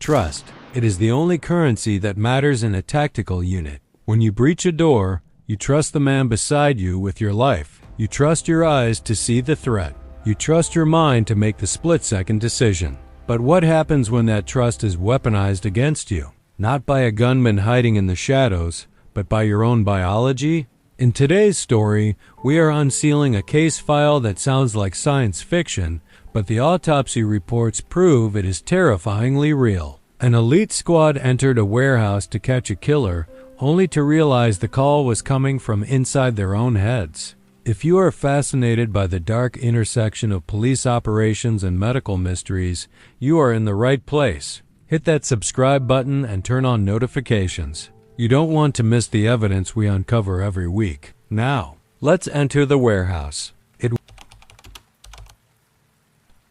Trust. It is the only currency that matters in a tactical unit. When you breach a door, you trust the man beside you with your life. You trust your eyes to see the threat. You trust your mind to make the split-second decision. But what happens when that trust is weaponized against you? Not by a gunman hiding in the shadows, but by your own biology? In today's story, we are unsealing a case file that sounds like science fiction, but the autopsy reports prove it is terrifyingly real. An elite squad entered a warehouse to catch a killer, only to realize the call was coming from inside their own heads. If you are fascinated by the dark intersection of police operations and medical mysteries, you are in the right place. Hit that subscribe button and turn on notifications. You don't want to miss the evidence we uncover every week. Now, let's enter the warehouse.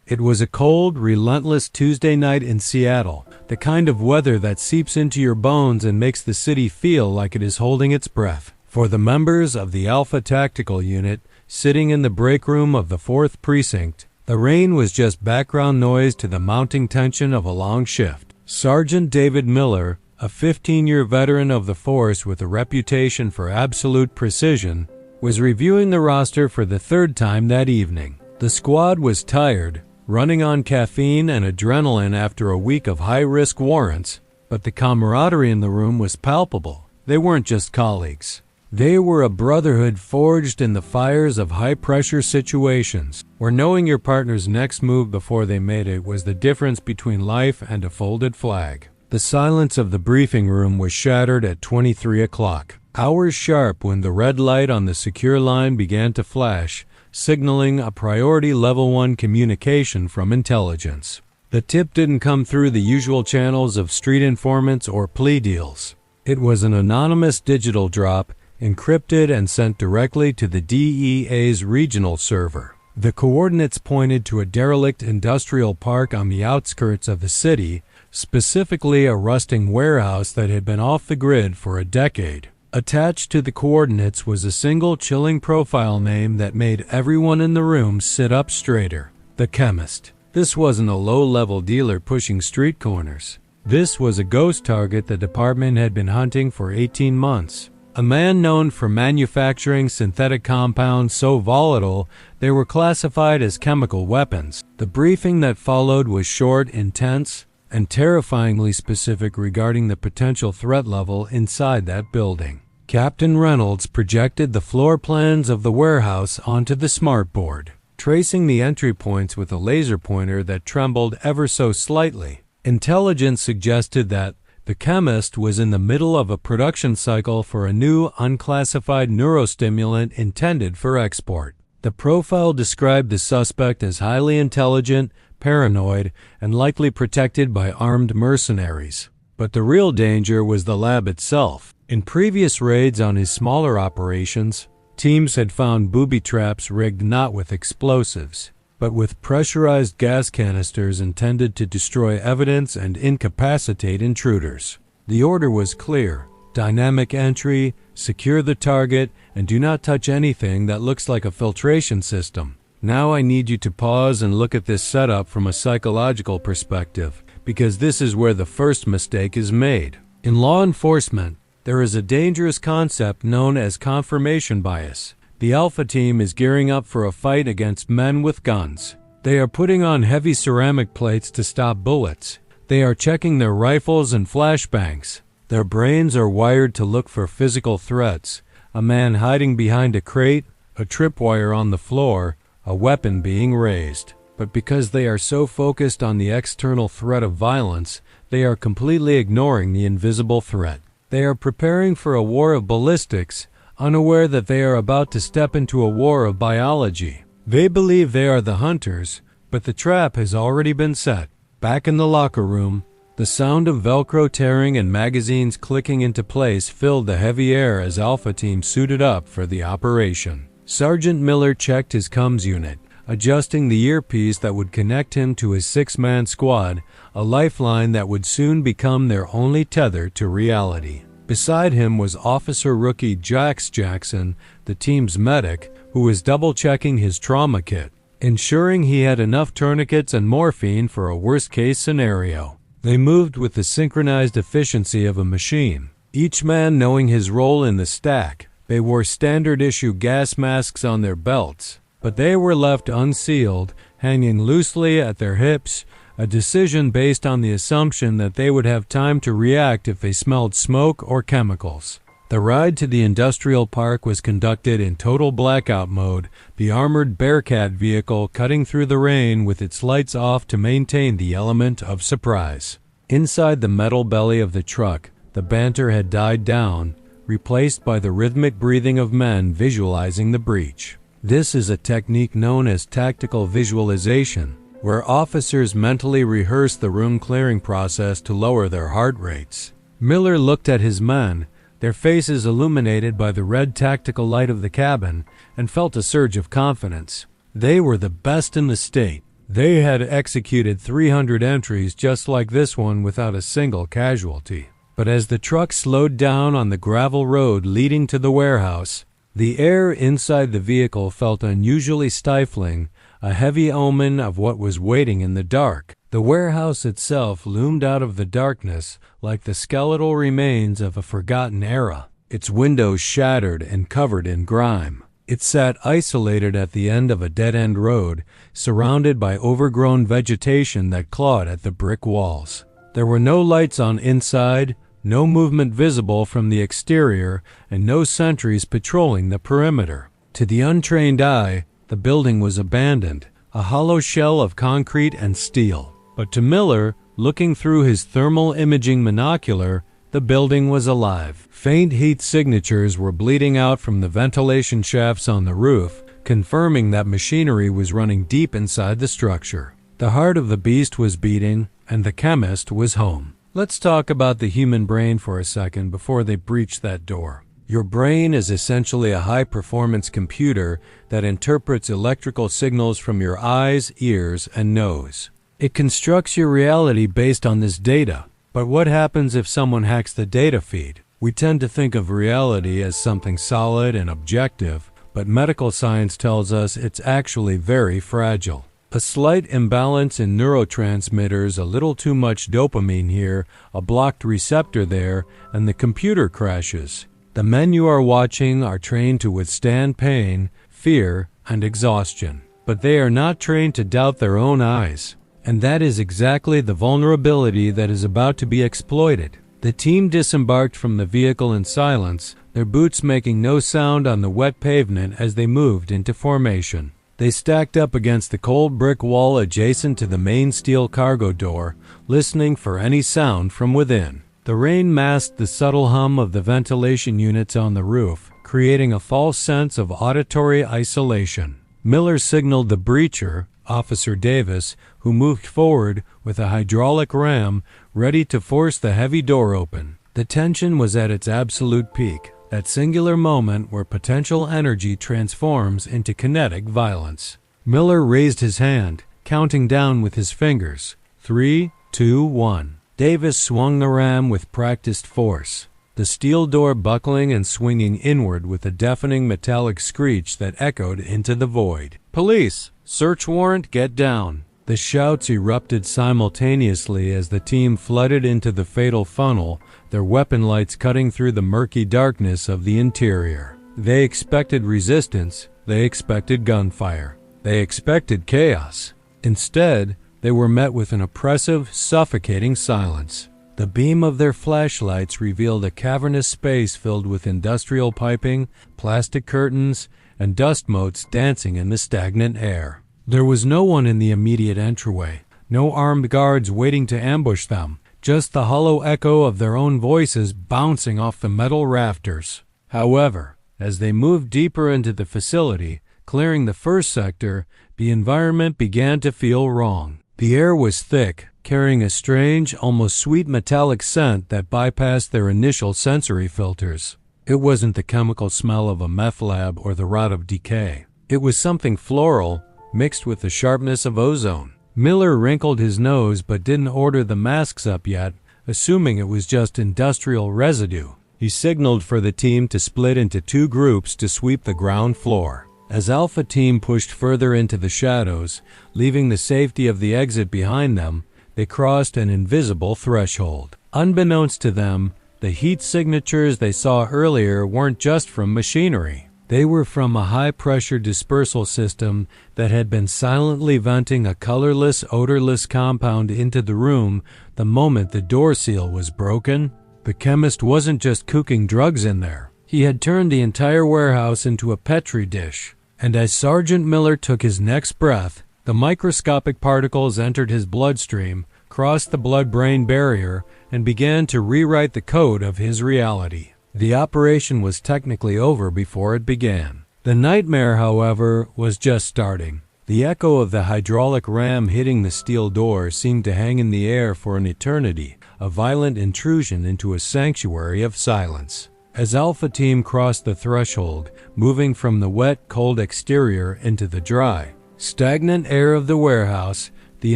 It was a cold, relentless Tuesday night in Seattle, the kind of weather that seeps into your bones and makes the city feel like it is holding its breath. For the members of the Alpha Tactical Unit, sitting in the break room of the 4th Precinct, the rain was just background noise to the mounting tension of a long shift. Sergeant David Miller, a 15-year veteran of the force with a reputation for absolute precision, was reviewing the roster for the 3rd time that evening. The squad was tired, running on caffeine and adrenaline after a week of high-risk warrants, but the camaraderie in the room was palpable. They weren't just colleagues. They were a brotherhood forged in the fires of high-pressure situations, where knowing your partner's next move before they made it was the difference between life and a folded flag. The silence of the briefing room was shattered at 23 o'clock, hours sharp when the red light on the secure line began to flash, signaling a priority level 1 communication from intelligence. The tip didn't come through the usual channels of street informants or plea deals. It was an anonymous digital drop, encrypted and sent directly to the DEA's regional server. The coordinates pointed to a derelict industrial park on the outskirts of the city, specifically a rusting warehouse that had been off the grid for a decade. Attached to the coordinates was a single chilling profile name that made everyone in the room sit up straighter: the Chemist. This wasn't a low-level dealer pushing street corners. This was a ghost target the department had been hunting for 18 months. A man known for manufacturing synthetic compounds so volatile they were classified as chemical weapons. The briefing that followed was short, intense, and terrifyingly specific regarding the potential threat level inside that building. Captain Reynolds projected the floor plans of the warehouse onto the smartboard, tracing the entry points with a laser pointer that trembled ever so slightly. Intelligence suggested that the Chemist was in the middle of a production cycle for a new unclassified neurostimulant intended for export. The profile described the suspect as highly intelligent, paranoid, and likely protected by armed mercenaries. But the real danger was the lab itself. In previous raids on his smaller operations, teams had found booby traps rigged not with explosives, but with pressurized gas canisters intended to destroy evidence and incapacitate intruders. The order was clear: dynamic entry, secure the target, and do not touch anything that looks like a filtration system. Now I need you to pause and look at this setup from a psychological perspective, because this is where the first mistake is made. In law enforcement, there is a dangerous concept known as confirmation bias. The Alpha team is gearing up for a fight against men with guns. They are putting on heavy ceramic plates to stop bullets. They are checking their rifles and flashbangs. Their brains are wired to look for physical threats: a man hiding behind a crate, a tripwire on the floor, a weapon being raised. But because they are so focused on the external threat of violence, they are completely ignoring the invisible threat. They are preparing for a war of ballistics, unaware that they are about to step into a war of biology. They believe they are the hunters, but the trap has already been set. Back in the locker room, the sound of Velcro tearing and magazines clicking into place filled the heavy air as Alpha Team suited up for the operation. Sergeant Miller checked his comms unit, adjusting the earpiece that would connect him to his 6-man squad, a lifeline that would soon become their only tether to reality. Beside him was Officer Rookie Jax Jackson, the team's medic, who was double-checking his trauma kit, ensuring he had enough tourniquets and morphine for a worst-case scenario. They moved with the synchronized efficiency of a machine, each man knowing his role in the stack. They wore standard-issue gas masks on their belts, but they were left unsealed, hanging loosely at their hips, a decision based on the assumption that they would have time to react if they smelled smoke or chemicals. The ride to the industrial park was conducted in total blackout mode, the armored Bearcat vehicle cutting through the rain with its lights off to maintain the element of surprise. Inside the metal belly of the truck, the banter had died down, replaced by the rhythmic breathing of men visualizing the breach. This is a technique known as tactical visualization, where officers mentally rehearse the room clearing process to lower their heart rates. Miller looked at his men, their faces illuminated by the red tactical light of the cabin, and felt a surge of confidence. They were the best in the state. They had executed 300 entries just like this one without a single casualty. But as the truck slowed down on the gravel road leading to the warehouse, the air inside the vehicle felt unusually stifling, a heavy omen of what was waiting in the dark. The warehouse itself loomed out of the darkness like the skeletal remains of a forgotten era, its windows shattered and covered in grime. It sat isolated at the end of a dead-end road, surrounded by overgrown vegetation that clawed at the brick walls. There were no lights on inside, no movement visible from the exterior, and no sentries patrolling the perimeter. To the untrained eye, the building was abandoned, a hollow shell of concrete and steel. But to Miller, looking through his thermal imaging monocular, the building was alive. Faint heat signatures were bleeding out from the ventilation shafts on the roof, confirming that machinery was running deep inside the structure. The heart of the beast was beating, and the chemist was home. Let's talk about the human brain for a second before they breach that door. Your brain is essentially a high-performance computer that interprets electrical signals from your eyes, ears, and nose. It constructs your reality based on this data. But what happens if someone hacks the data feed? We tend to think of reality as something solid and objective, but medical science tells us it's actually very fragile. A slight imbalance in neurotransmitters, a little too much dopamine here, a blocked receptor there, and the computer crashes. The men you are watching are trained to withstand pain, fear, and exhaustion. But they are not trained to doubt their own eyes. And that is exactly the vulnerability that is about to be exploited. The team disembarked from the vehicle in silence, their boots making no sound on the wet pavement as they moved into formation. They stacked up against the cold brick wall adjacent to the main steel cargo door, listening for any sound from within. The rain masked the subtle hum of the ventilation units on the roof, creating a false sense of auditory isolation. Miller signaled the breacher, Officer Davis, who moved forward with a hydraulic ram, ready to force the heavy door open. The tension was at its absolute peak, that singular moment where potential energy transforms into kinetic violence. Miller raised his hand, counting down with his fingers. 3, 2, 1. Davis swung the ram with practiced force, the steel door buckling and swinging inward with a deafening metallic screech that echoed into the void. "Police! Search warrant, get down!" The shouts erupted simultaneously as the team flooded into the fatal funnel, their weapon lights cutting through the murky darkness of the interior. They expected resistance, they expected gunfire, they expected chaos. Instead, they were met with an oppressive, suffocating silence. The beam of their flashlights revealed a cavernous space filled with industrial piping, plastic curtains, and dust motes dancing in the stagnant air. There was no one in the immediate entryway, no armed guards waiting to ambush them, just the hollow echo of their own voices bouncing off the metal rafters. However, as they moved deeper into the facility, clearing the first sector, the environment began to feel wrong. The air was thick, carrying a strange, almost sweet metallic scent that bypassed their initial sensory filters. It wasn't the chemical smell of a meth lab or the rot of decay. It was something floral, mixed with the sharpness of ozone. Miller wrinkled his nose but didn't order the masks up yet, assuming it was just industrial residue. He signaled for the team to split into two groups to sweep the ground floor. As Alpha Team pushed further into the shadows, leaving the safety of the exit behind them, they crossed an invisible threshold. Unbeknownst to them, the heat signatures they saw earlier weren't just from machinery. They were from a high-pressure dispersal system that had been silently venting a colorless, odorless compound into the room the moment the door seal was broken. The chemist wasn't just cooking drugs in there. He had turned the entire warehouse into a petri dish. And as Sergeant Miller took his next breath, the microscopic particles entered his bloodstream, crossed the blood-brain barrier, and began to rewrite the code of his reality. The operation was technically over before it began. The nightmare, however, was just starting. The echo of the hydraulic ram hitting the steel door seemed to hang in the air for an eternity, a violent intrusion into a sanctuary of silence. As Alpha Team crossed the threshold, moving from the wet, cold exterior into the dry, stagnant air of the warehouse, the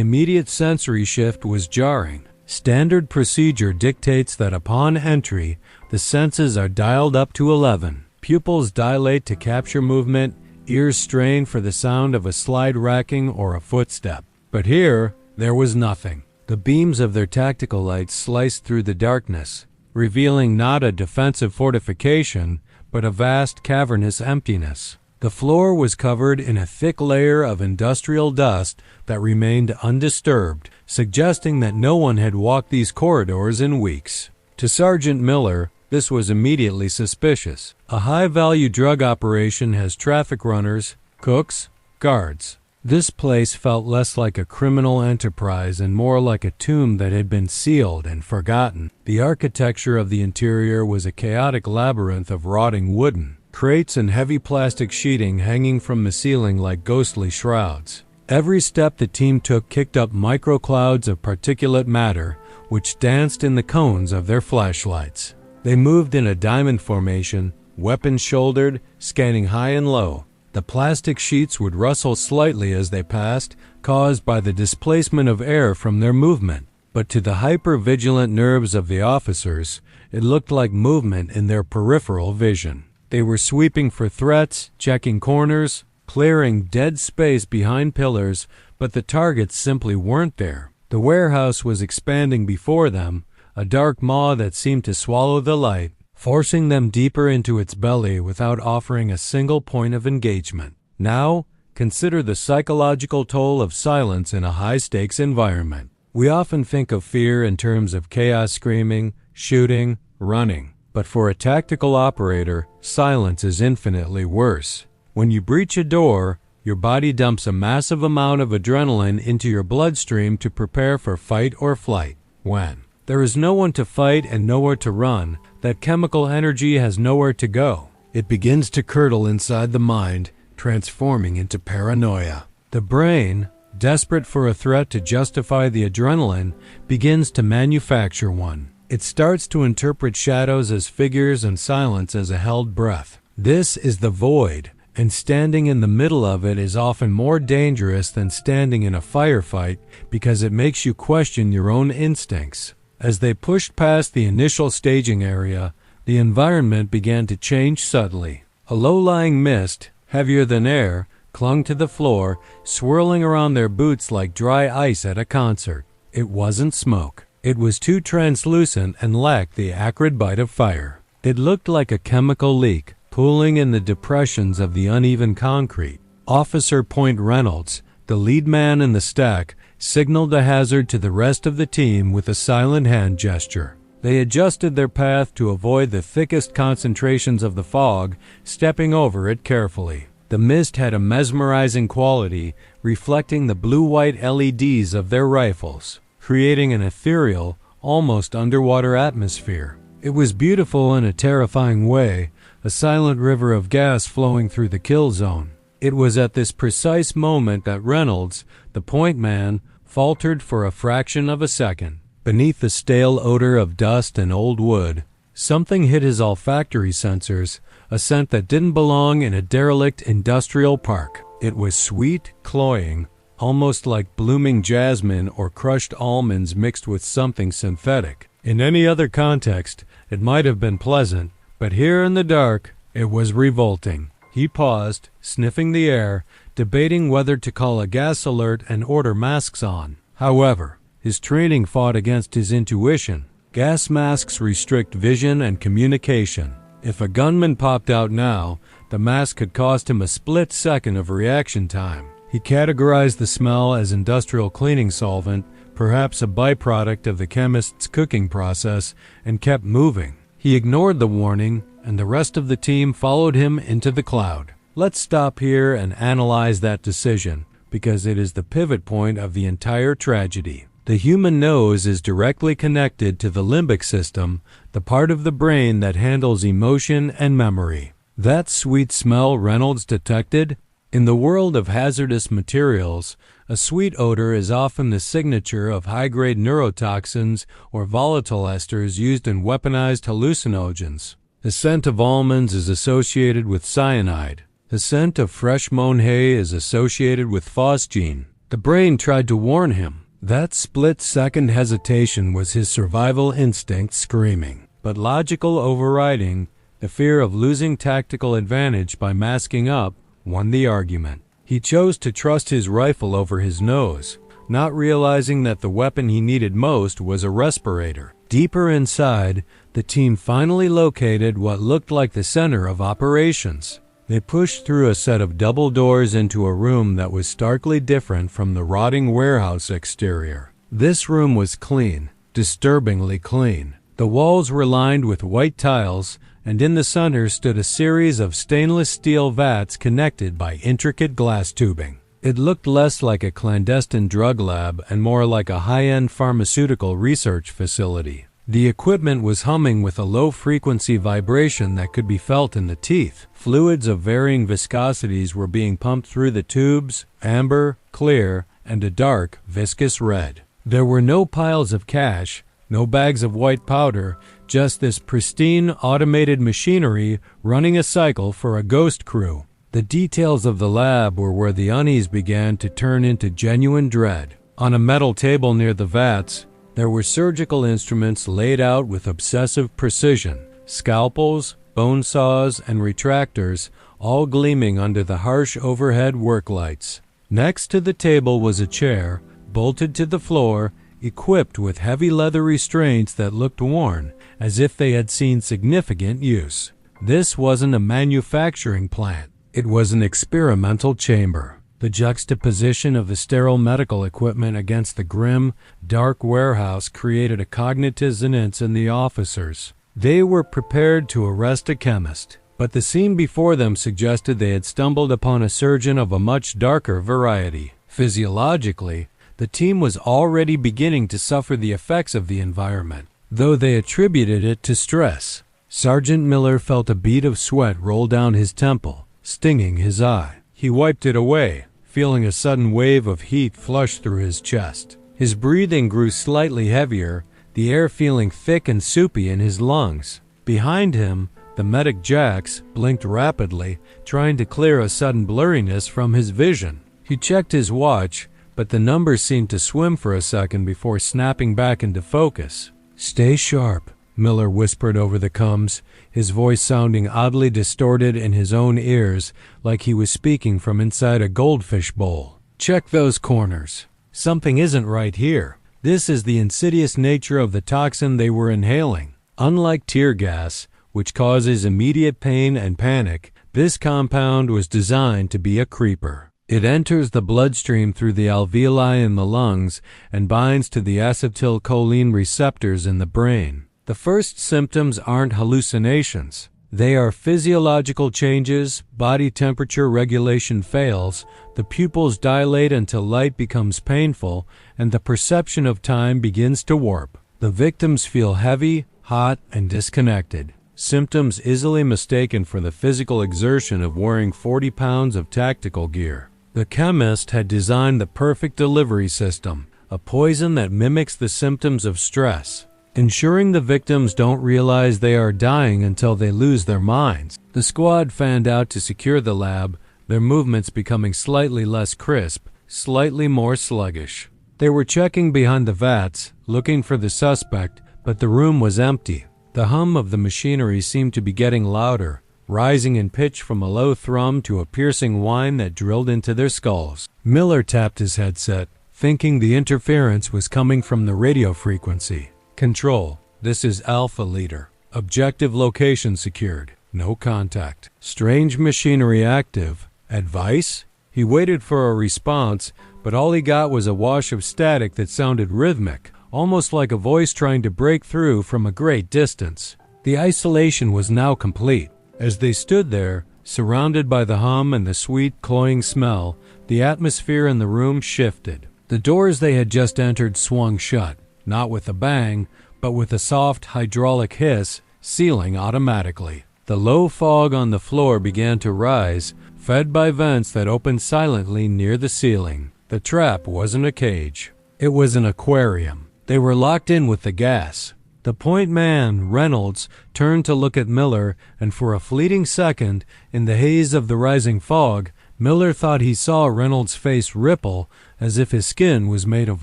immediate sensory shift was jarring. Standard procedure dictates that upon entry, the senses are dialed up to 11. Pupils dilate to capture movement, ears strain for the sound of a slide racking or a footstep. But here, there was nothing. The beams of their tactical lights sliced through the darkness, revealing not a defensive fortification, but a vast cavernous emptiness. The floor was covered in a thick layer of industrial dust that remained undisturbed, suggesting that no one had walked these corridors in weeks. To Sergeant Miller, this was immediately suspicious. A high-value drug operation has traffic runners, cooks, guards. This place felt less like a criminal enterprise and more like a tomb that had been sealed and forgotten. The architecture of the interior was a chaotic labyrinth of rotting wooden crates and heavy plastic sheeting hanging from the ceiling like ghostly shrouds. Every step the team took kicked up microclouds of particulate matter, which danced in the cones of their flashlights. They moved in a diamond formation, weapons shouldered, scanning high and low. The plastic sheets would rustle slightly as they passed, caused by the displacement of air from their movement. But to the hyper-vigilant nerves of the officers, it looked like movement in their peripheral vision. They were sweeping for threats, checking corners, clearing dead space behind pillars, but the targets simply weren't there. The warehouse was expanding before them, a dark maw that seemed to swallow the light, forcing them deeper into its belly without offering a single point of engagement. Now, consider the psychological toll of silence in a high-stakes environment. We often think of fear in terms of chaos screaming, shooting, running. But for a tactical operator, silence is infinitely worse. When you breach a door, your body dumps a massive amount of adrenaline into your bloodstream to prepare for fight or flight. When there is no one to fight and nowhere to run, that chemical energy has nowhere to go. It begins to curdle inside the mind, transforming into paranoia. The brain, desperate for a threat to justify the adrenaline, begins to manufacture one. It starts to interpret shadows as figures and silence as a held breath. This is the void, and standing in the middle of it is often more dangerous than standing in a firefight because it makes you question your own instincts. As they pushed past the initial staging area, the environment began to change subtly. A low-lying mist, heavier than air, clung to the floor, swirling around their boots like dry ice at a concert. It wasn't smoke. It was too translucent and lacked the acrid bite of fire. It looked like a chemical leak, pooling in the depressions of the uneven concrete. Officer Point Reynolds, the lead man in the stack, signaled the hazard to the rest of the team with a silent hand gesture. They adjusted their path to avoid the thickest concentrations of the fog, stepping over it carefully. The mist had a mesmerizing quality, reflecting the blue-white LEDs of their rifles, creating an ethereal, almost underwater atmosphere. It was beautiful in a terrifying way, a silent river of gas flowing through the kill zone. It was at this precise moment that Reynolds, the point man, faltered for a fraction of a second. Beneath the stale odor of dust and old wood, something hit his olfactory sensors, a scent that didn't belong in a derelict industrial park. It was sweet, cloying, almost like blooming jasmine or crushed almonds mixed with something synthetic. In any other context, it might have been pleasant, but here in the dark, it was revolting. He paused, sniffing the air, debating whether to call a gas alert and order masks on. However, His training fought against his intuition. Gas masks restrict vision and communication. If a gunman popped out now, the mask could cost him a split second of reaction time. He categorized the smell as industrial cleaning solvent, perhaps a byproduct of the chemist's cooking process, and kept moving. He ignored the warning, and the rest of the team followed him into the cloud. Let's stop here and analyze that decision, because it is the pivot point of the entire tragedy. The human nose is directly connected to the limbic system, the part of the brain that handles emotion and memory. That sweet smell Reynolds detected? In the world of hazardous materials, a sweet odor is often the signature of high-grade neurotoxins or volatile esters used in weaponized hallucinogens. The scent of almonds is associated with cyanide. The scent of fresh mown hay is associated with phosgene. The brain tried to warn him. That split-second hesitation was his survival instinct screaming. But logical overriding, the fear of losing tactical advantage by masking up, won the argument. He chose to trust his rifle over his nose, not realizing that the weapon he needed most was a respirator. Deeper inside, the team finally located what looked like the center of operations. They pushed through a set of double doors into a room that was starkly different from the rotting warehouse exterior. This room was clean, disturbingly clean. The walls were lined with white tiles, and in the center stood a series of stainless steel vats connected by intricate glass tubing. It looked less like a clandestine drug lab and more like a high-end pharmaceutical research facility. The equipment was humming with a low-frequency vibration that could be felt in the teeth. Fluids of varying viscosities were being pumped through the tubes, amber, clear, and a dark, viscous red. There were no piles of cash, no bags of white powder, just this pristine, automated machinery running a cycle for a ghost crew. The details of the lab were where the unease began to turn into genuine dread. On a metal table near the vats, there were surgical instruments laid out with obsessive precision, scalpels, bone saws, and retractors, all gleaming under the harsh overhead work lights. Next to the table was a chair, bolted to the floor, equipped with heavy leather restraints that looked worn, as if they had seen significant use. This wasn't a manufacturing plant. It was an experimental chamber. The juxtaposition of the sterile medical equipment against the grim, dark warehouse created a cognitive dissonance in the officers. They were prepared to arrest a chemist, but the scene before them suggested they had stumbled upon a surgeon of a much darker variety. Physiologically, the team was already beginning to suffer the effects of the environment, though they attributed it to stress. Sergeant Miller felt a bead of sweat roll down his temple, stinging his eye. He wiped it away, feeling a sudden wave of heat flush through his chest. His breathing grew slightly heavier, the air feeling thick and soupy in his lungs. Behind him, the medic Jax blinked rapidly, trying to clear a sudden blurriness from his vision. He checked his watch, but the numbers seemed to swim for a second before snapping back into focus. "Stay sharp," Miller whispered over the comms, his voice sounding oddly distorted in his own ears, like he was speaking from inside a goldfish bowl. "Check those corners. Something isn't right here." This is the insidious nature of the toxin they were inhaling. Unlike tear gas, which causes immediate pain and panic, this compound was designed to be a creeper. It enters the bloodstream through the alveoli in the lungs and binds to the acetylcholine receptors in the brain. The first symptoms aren't hallucinations. They are physiological changes, body temperature regulation fails, the pupils dilate until light becomes painful, and the perception of time begins to warp. The victims feel heavy, hot, and disconnected. Symptoms easily mistaken for the physical exertion of wearing 40 pounds of tactical gear. The chemist had designed the perfect delivery system, a poison that mimics the symptoms of stress, ensuring the victims don't realize they are dying until they lose their minds. The squad fanned out to secure the lab, their movements becoming slightly less crisp, slightly more sluggish. They were checking behind the vats, looking for the suspect, but the room was empty. The hum of the machinery seemed to be getting louder, rising in pitch from a low thrum to a piercing whine that drilled into their skulls. Miller tapped his headset, thinking the interference was coming from the radio frequency. Control, this is Alpha Leader. Objective location secured. No contact. Strange machinery active. Advice? He waited for a response, but all he got was a wash of static that sounded rhythmic, almost like a voice trying to break through from a great distance. The isolation was now complete. As they stood there, surrounded by the hum and the sweet, cloying smell, the atmosphere in the room shifted. The doors they had just entered swung shut, not with a bang, but with a soft hydraulic hiss, sealing automatically. The low fog on the floor began to rise, fed by vents that opened silently near the ceiling. The trap wasn't a cage. It was an aquarium. They were locked in with the gas. The point man, Reynolds, turned to look at Miller, and for a fleeting second, in the haze of the rising fog, Miller thought he saw Reynolds' face ripple as if his skin was made of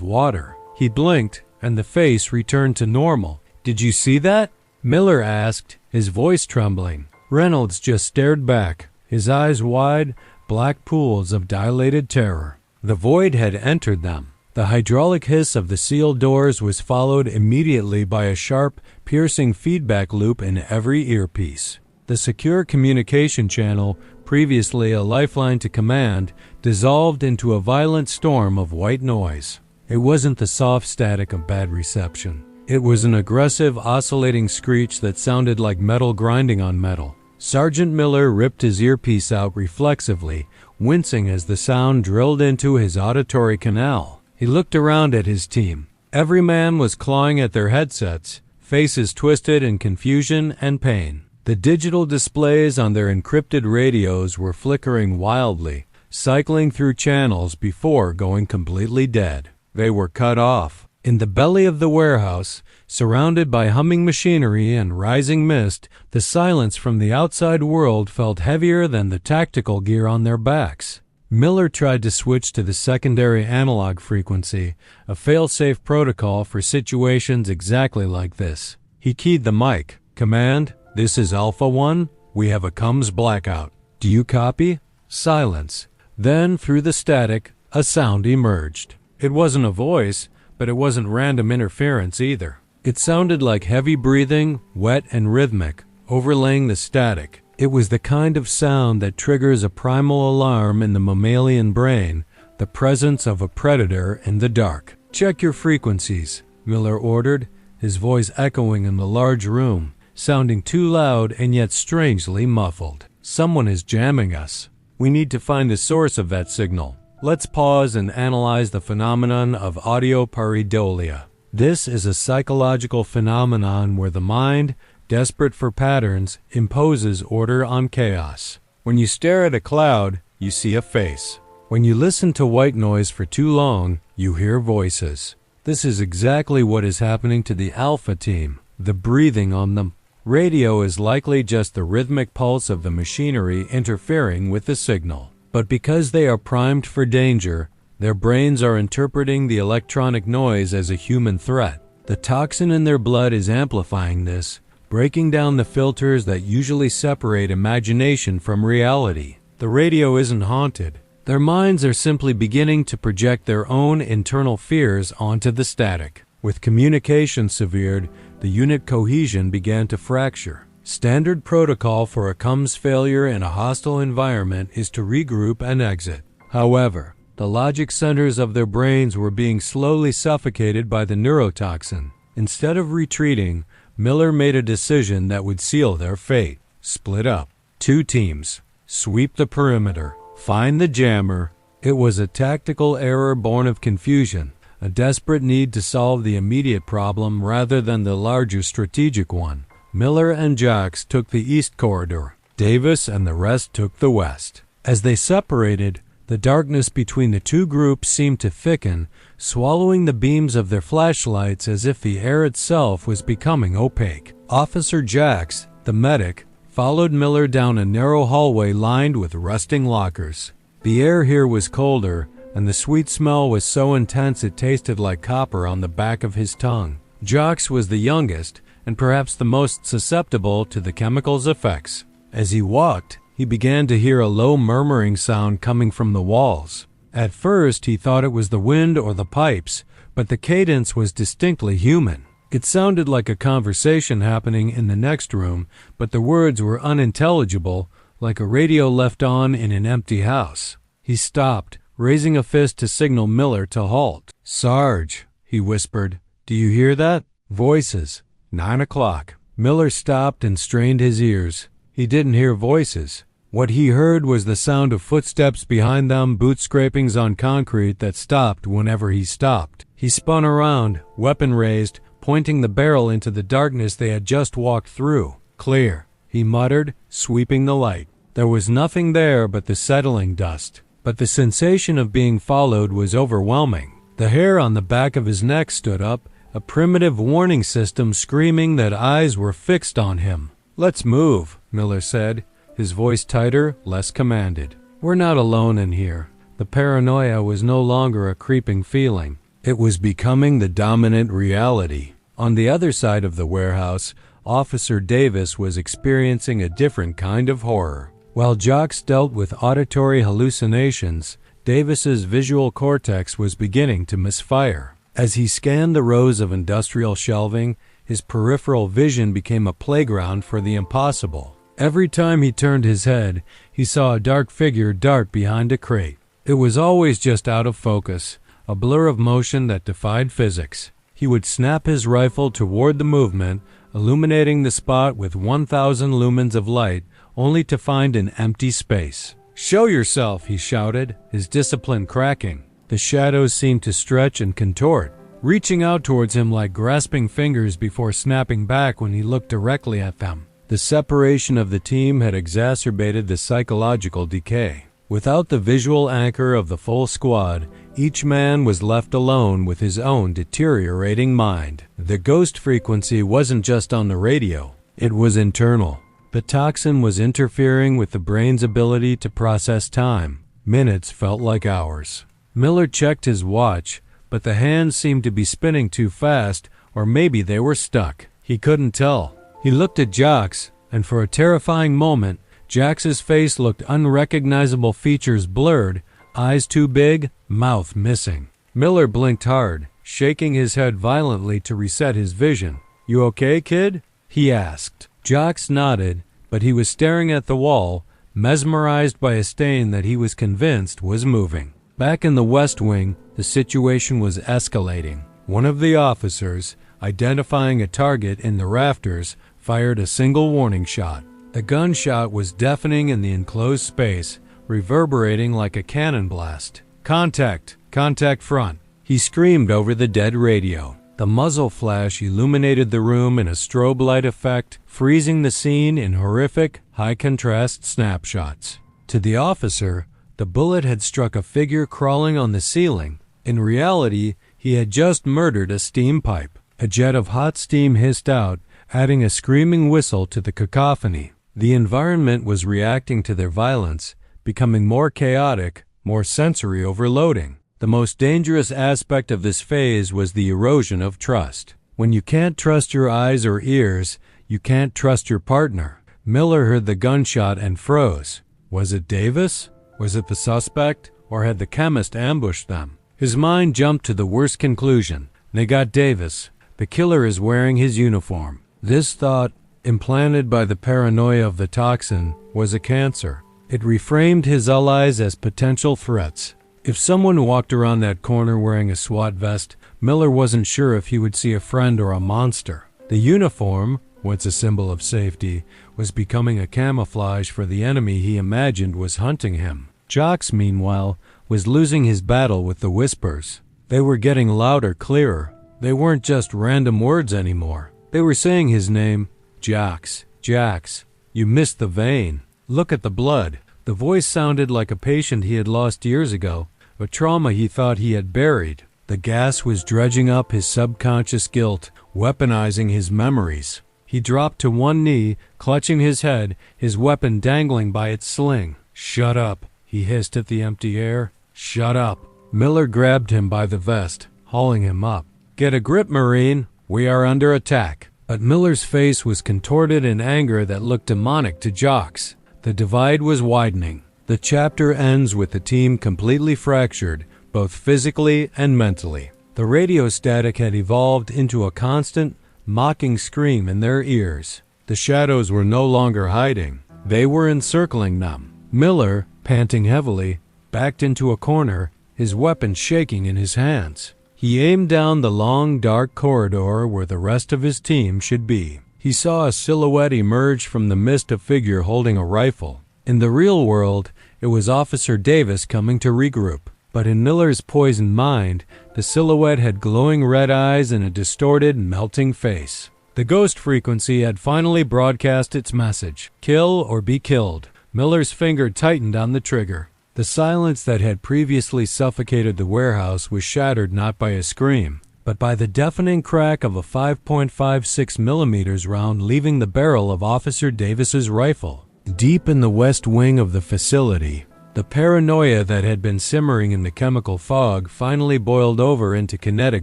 water. He blinked, and the face returned to normal. "Did you see that?" Miller asked, his voice trembling. Reynolds just stared back, his eyes wide, black pools of dilated terror. The void had entered them. The hydraulic hiss of the sealed doors was followed immediately by a sharp, piercing feedback loop in every earpiece. The secure communication channel, previously a lifeline to command, dissolved into a violent storm of white noise. It wasn't the soft static of bad reception. It was an aggressive, oscillating screech that sounded like metal grinding on metal. Sergeant Miller ripped his earpiece out reflexively, wincing as the sound drilled into his auditory canal. He looked around at his team. Every man was clawing at their headsets, faces twisted in confusion and pain. The digital displays on their encrypted radios were flickering wildly, cycling through channels before going completely dead. They were cut off. In the belly of the warehouse, surrounded by humming machinery and rising mist, the silence from the outside world felt heavier than the tactical gear on their backs. Miller tried to switch to the secondary analog frequency, a fail-safe protocol for situations exactly like this. He keyed the mic. "Command, this is Alpha 1. We have a comms blackout. Do you copy?" Silence. Then, through the static, a sound emerged. It wasn't a voice, but it wasn't random interference either. It sounded like heavy breathing, wet and rhythmic, overlaying the static. It was the kind of sound that triggers a primal alarm in the mammalian brain, the presence of a predator in the dark. "Check your frequencies," Miller ordered, his voice echoing in the large room, sounding too loud and yet strangely muffled. "Someone is jamming us. We need to find the source of that signal. Let's pause and analyze the phenomenon of audio pareidolia. This is a psychological phenomenon where the mind, desperate for patterns, imposes order on chaos. When you stare at a cloud, you see a face. When you listen to white noise for too long, you hear voices. This is exactly what is happening to the Alpha team, the breathing on them. Radio is likely just the rhythmic pulse of the machinery interfering with the signal. But because they are primed for danger, their brains are interpreting the electronic noise as a human threat. The toxin in their blood is amplifying this, breaking down the filters that usually separate imagination from reality. The radio isn't haunted. Their minds are simply beginning to project their own internal fears onto the static. With communication severed, the unit cohesion began to fracture. Standard protocol for a comms failure in a hostile environment is to regroup and exit. However, the logic centers of their brains were being slowly suffocated by the neurotoxin. Instead of retreating, Miller made a decision that would seal their fate. Split up. 2 teams. Sweep the perimeter. Find the jammer. It was a tactical error born of confusion, a desperate need to solve the immediate problem rather than the larger strategic one. Miller and Jacques took the east corridor. Davis and the rest took the west. As they separated, the darkness between the two groups seemed to thicken, swallowing the beams of their flashlights as if the air itself was becoming opaque. Officer Jacques, the medic, followed Miller down a narrow hallway lined with rusting lockers. The air here was colder, and the sweet smell was so intense it tasted like copper on the back of his tongue. Jacques was the youngest, and perhaps the most susceptible to the chemical's effects. As he walked, he began to hear a low murmuring sound coming from the walls. At first, he thought it was the wind or the pipes, but the cadence was distinctly human. It sounded like a conversation happening in the next room, but the words were unintelligible, like a radio left on in an empty house. He stopped, raising a fist to signal Miller to halt. "Sarge," he whispered, "do you hear that? Voices. 9 o'clock. Miller stopped and strained his ears. He didn't hear voices. What he heard was the sound of footsteps behind them, boot scrapings on concrete that stopped whenever he stopped. He spun around, weapon raised, pointing the barrel into the darkness they had just walked through. "Clear," he muttered, sweeping the light. There was nothing there but the settling dust, but the sensation of being followed was overwhelming. The hair on the back of his neck stood up, a primitive warning system screaming that eyes were fixed on him. "Let's move," Miller said, his voice tighter, less commanded. "We're not alone in here." The paranoia was no longer a creeping feeling. It was becoming the dominant reality. On the other side of the warehouse, Officer Davis was experiencing a different kind of horror. While Jocks dealt with auditory hallucinations, Davis's visual cortex was beginning to misfire. As he scanned the rows of industrial shelving, his peripheral vision became a playground for the impossible. Every time he turned his head, he saw a dark figure dart behind a crate. It was always just out of focus, a blur of motion that defied physics. He would snap his rifle toward the movement, illuminating the spot with 1,000 lumens of light, only to find an empty space. "Show yourself," he shouted, his discipline cracking. The shadows seemed to stretch and contort, reaching out towards him like grasping fingers before snapping back when he looked directly at them. The separation of the team had exacerbated the psychological decay. Without the visual anchor of the full squad, each man was left alone with his own deteriorating mind. The ghost frequency wasn't just on the radio, it was internal. The toxin was interfering with the brain's ability to process time. Minutes felt like hours. Miller checked his watch, but the hands seemed to be spinning too fast, or maybe they were stuck. He couldn't tell. He looked at Jocks, and for a terrifying moment, Jax's face looked unrecognizable, features blurred, eyes too big, mouth missing. Miller blinked hard, shaking his head violently to reset his vision. "You okay, kid?" he asked. Jocks nodded, but he was staring at the wall, mesmerized by a stain that he was convinced was moving. Back in the West Wing, the situation was escalating. One of the officers, identifying a target in the rafters, fired a single warning shot. The gunshot was deafening in the enclosed space, reverberating like a cannon blast. "Contact! Contact front!" he screamed over the dead radio. The muzzle flash illuminated the room in a strobe light effect, freezing the scene in horrific, high-contrast snapshots. To the officer, the bullet had struck a figure crawling on the ceiling. In reality, he had just murdered a steam pipe. A jet of hot steam hissed out, adding a screaming whistle to the cacophony. The environment was reacting to their violence, becoming more chaotic, more sensory overloading. The most dangerous aspect of this phase was the erosion of trust. When you can't trust your eyes or ears, you can't trust your partner. Miller heard the gunshot and froze. Was it Davis? Was it the suspect? Or had the chemist ambushed them? His mind jumped to the worst conclusion. They got Davis. The killer is wearing his uniform. This thought, implanted by the paranoia of the toxin, was a cancer. It reframed his allies as potential threats. If someone walked around that corner wearing a SWAT vest, Miller wasn't sure if he would see a friend or a monster. The uniform, once a symbol of safety, was becoming a camouflage for the enemy he imagined was hunting him. Jocks, meanwhile, was losing his battle with the whispers. They were getting louder, clearer. They weren't just random words anymore. They were saying his name. "Jocks, Jocks, you missed the vein. Look at the blood." The voice sounded like a patient he had lost years ago, a trauma he thought he had buried. The gas was dredging up his subconscious guilt, weaponizing his memories. He dropped to one knee, clutching his head, his weapon dangling by its sling. "Shut up," he hissed at the empty air. "Shut up." Miller grabbed him by the vest, hauling him up. "Get a grip, Marine. We are under attack." But Miller's face was contorted in anger that looked demonic to Jocks. The divide was widening. The chapter ends with the team completely fractured, both physically and mentally. The radio static had evolved into a constant, mocking scream in their ears. The shadows were no longer hiding. They were encircling them. Miller, panting heavily, backed into a corner, his weapon shaking in his hands. He aimed down the long, dark corridor where the rest of his team should be. He saw a silhouette emerge from the mist, a figure holding a rifle. In the real world, it was Officer Davis coming to regroup. But in Miller's poisoned mind, the silhouette had glowing red eyes and a distorted, melting face. The ghost frequency had finally broadcast its message: kill or be killed. Miller's finger tightened on the trigger. The silence that had previously suffocated the warehouse was shattered not by a scream, but by the deafening crack of a 5.56 millimeters round leaving the barrel of Officer Davis's rifle. Deep in the west wing of the facility, the paranoia that had been simmering in the chemical fog finally boiled over into kinetic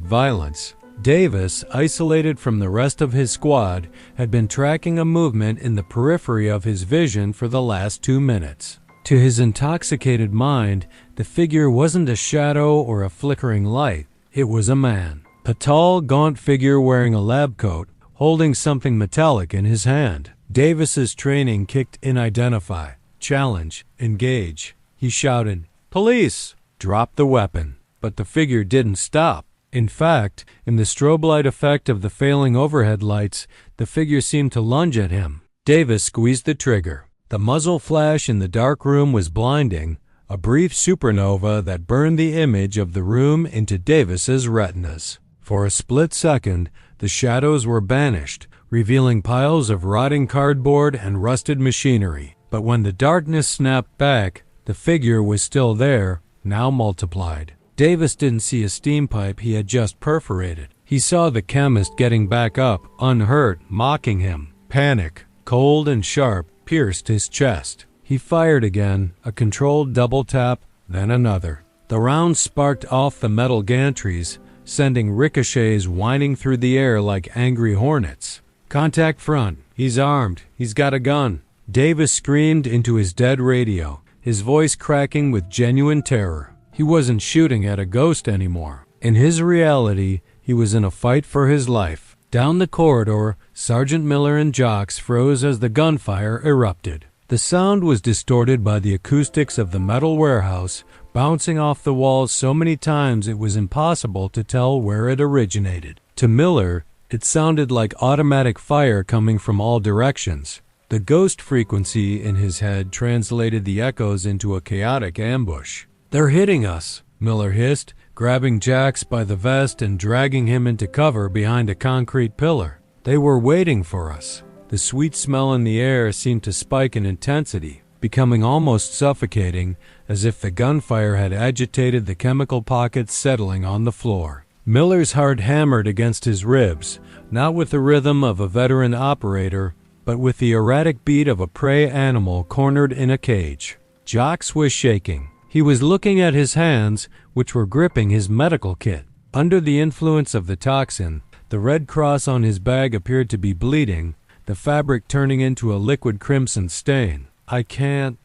violence. Davis, isolated from the rest of his squad, had been tracking a movement in the periphery of his vision for the last 2 minutes. To his intoxicated mind, the figure wasn't a shadow or a flickering light. It was a man. A tall, gaunt figure wearing a lab coat, holding something metallic in his hand. Davis's training kicked in: identify, challenge, engage. He shouted, "Police!" Drop the weapon. But the figure didn't stop. In fact, in the strobe light effect of the failing overhead lights, the figure seemed to lunge at him. Davis squeezed the trigger. The muzzle flash in the dark room was blinding, a brief supernova that burned the image of the room into Davis's retinas. For a split second, the shadows were banished, revealing piles of rotting cardboard and rusted machinery. But when the darkness snapped back, the figure was still there, now multiplied. Davis didn't see a steam pipe he had just perforated. He saw the chemist getting back up, unhurt, mocking him. Panic, cold and sharp, pierced his chest. He fired again, a controlled double tap, then another. The round sparked off the metal gantries, sending ricochets whining through the air like angry hornets. "Contact front. He's armed. He's got a gun." Davis screamed into his dead radio, his voice cracking with genuine terror. He wasn't shooting at a ghost anymore. In his reality, he was in a fight for his life. Down the corridor, Sergeant Miller and Jocks froze as the gunfire erupted. The sound was distorted by the acoustics of the metal warehouse, bouncing off the walls so many times it was impossible to tell where it originated. To Miller, it sounded like automatic fire coming from all directions. The ghost frequency in his head translated the echoes into a chaotic ambush. "They're hitting us," Miller hissed, grabbing Jocks by the vest and dragging him into cover behind a concrete pillar. They were waiting for us. The sweet smell in the air seemed to spike in intensity, becoming almost suffocating, as if the gunfire had agitated the chemical pockets settling on the floor. Miller's heart hammered against his ribs, not with the rhythm of a veteran operator, but with the erratic beat of a prey animal cornered in a cage. Jocks was shaking. He was looking at his hands, which were gripping his medical kit. Under the influence of the toxin, the red cross on his bag appeared to be bleeding, the fabric turning into a liquid crimson stain. I can't